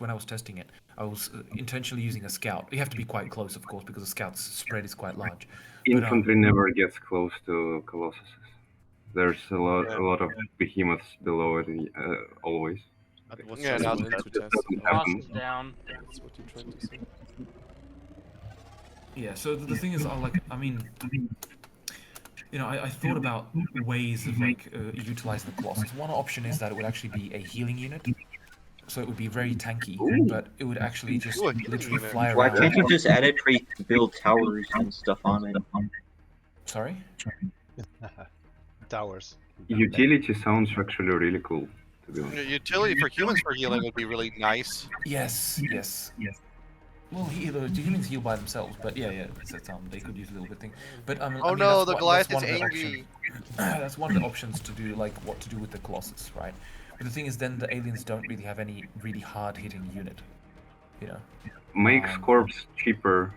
when I was testing it, I was intentionally using a scout. You have to be quite close, of course, because the scout's spread is quite large. infantry never gets close to colossuses. There's a lot of behemoths below it always. That was Yeah, just now one it's into test. doesn't Oh, happen. Boss is down. that's what you tried to say. Yeah. So the thing is, I mean, you know, I thought about ways of like utilizing the Colossus. One option is that it would actually be a healing unit, so it would be very tanky, but it would actually just Ooh, a healing literally unit. fly Why around. can't you just add a trait to build towers and stuff on it? Sorry. Towers. Utility sounds actually really cool, to be honest. Utility for humans for healing would be really nice. Yes. Well, the humans heal by themselves, but yeah, they could use a little bit thing. But I Oh mean, no, that's the Goliath that's is one of the angry. that's one of the options to do, like what to do with the Colossus, right? But the thing is, then the aliens don't really have any really hard-hitting unit, you know. Make Scorps cheaper,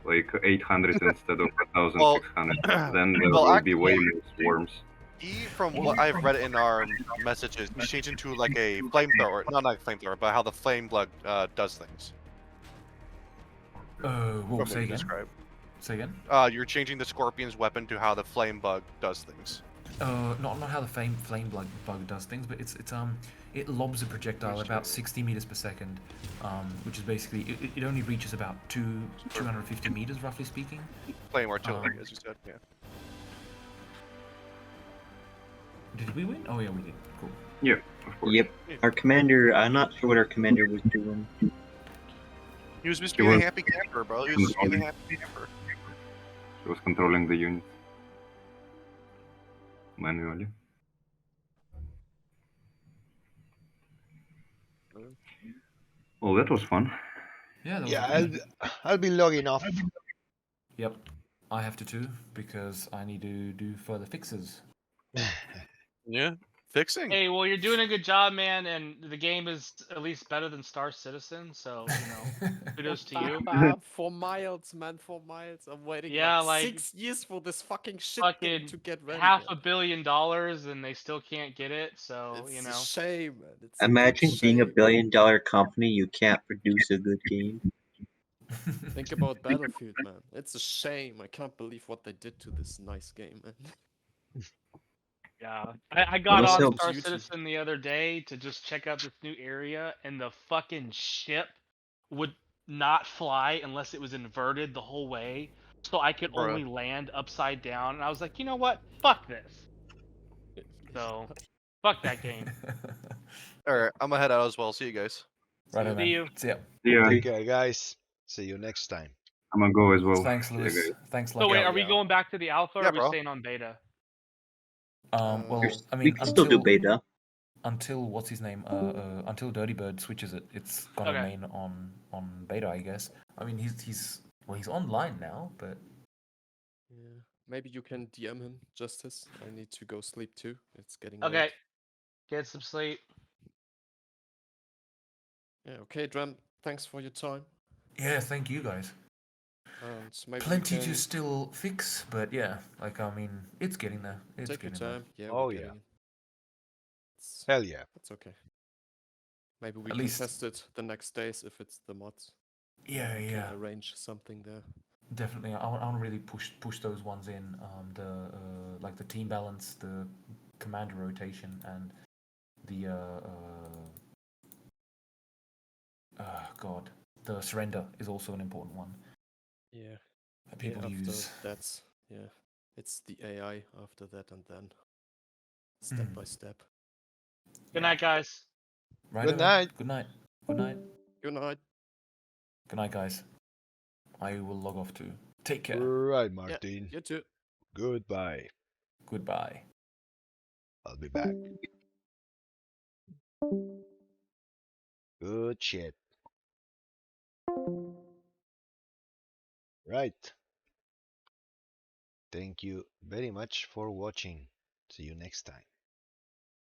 like 800 instead of 1,600. Then there well, will be way more swarms. From what I've read in our messages, he's changed into like a flamethrower. No, not a flamethrower, but how the flame blood does things. Whoa, From what say you again. described. Say again. You're changing the Scorpion's weapon to how the flame bug does things. Not how the flame bug does things, but it lobs a projectile at about 60 meters per second, which is basically it only reaches about 250 meters, roughly speaking. Flame artillery, as you said, yeah. Did we win? Oh yeah, we did. Cool. Yeah, of course. Yep. Our commander, I'm not sure what our commander was doing. He was just being a happy camper, bro. He was just being a happy camper. He was controlling the unit manually. Well, that was fun. Yeah, that was Yeah, I'll be logging off. Yep, I have to too because I need to do further fixes. Yeah, fixing. Hey, well, you're doing a good job, man, and the game is at least better than Star Citizen, so, you know, kudos to you. For miles, man, for miles. I'm waiting Yeah, like like, 6 years for this fucking shit thing Fucking to get ready. $500 million and they still can't get it, so, It's you a know. shame, man. It's Imagine a being a shame. billion-dollar company, you can't produce a good game. Think about Battlefield, man. It's a shame. I can't believe what they did to this nice game, man. Yeah, I got Also- on Star Duty. Citizen the other day to just check out this new area, and the fucking ship would not fly unless it was inverted the whole way, so I could Bruh. only land upside down. And I was like, you know what? Fuck this. So, fuck that game. Alright, I'm gonna head out as well. See you guys. Right, See man. you. See ya. Yeah, Take care, guys. See you next time. I'm gonna go as well. Thanks, See you Lewis. guys. Thanks, So wait, Lucky. are we going back to the alpha, or Yeah, are we bro. staying on beta? Well, I we mean, can still do beta. until what's his name? Until Dirty Bird switches it, it's gonna Okay. remain on beta, I guess. I mean, he's online now, but Yeah. Maybe you can DM him, Justice. I need to go sleep too. It's getting Okay. late. Get some sleep. Yeah, okay, Dram. Thanks for your time. yeah, thank you guys. And maybe we Plenty can to still fix, but yeah, like I mean, it's getting there. It's take your getting there. time. Yeah, Oh, we're yeah. getting it. It's, Hell yeah. that's okay. Maybe we At can least- test it the next days if it's the mods. Yeah, We yeah, can arrange something there. definitely. I want to really push those ones in. The like the team balance, the commander rotation, and the God, the surrender is also an important one Yeah. that people after use. that's it's the AI after that, and then step by step. Good night, guys. Right. Good night. Good night. Good night. Good night. Good night, guys. I will log off too. Take care. Right, Martin. You too. Goodbye. Goodbye. I'll be back. Good shit. Right. Thank you very much for watching. See you next time.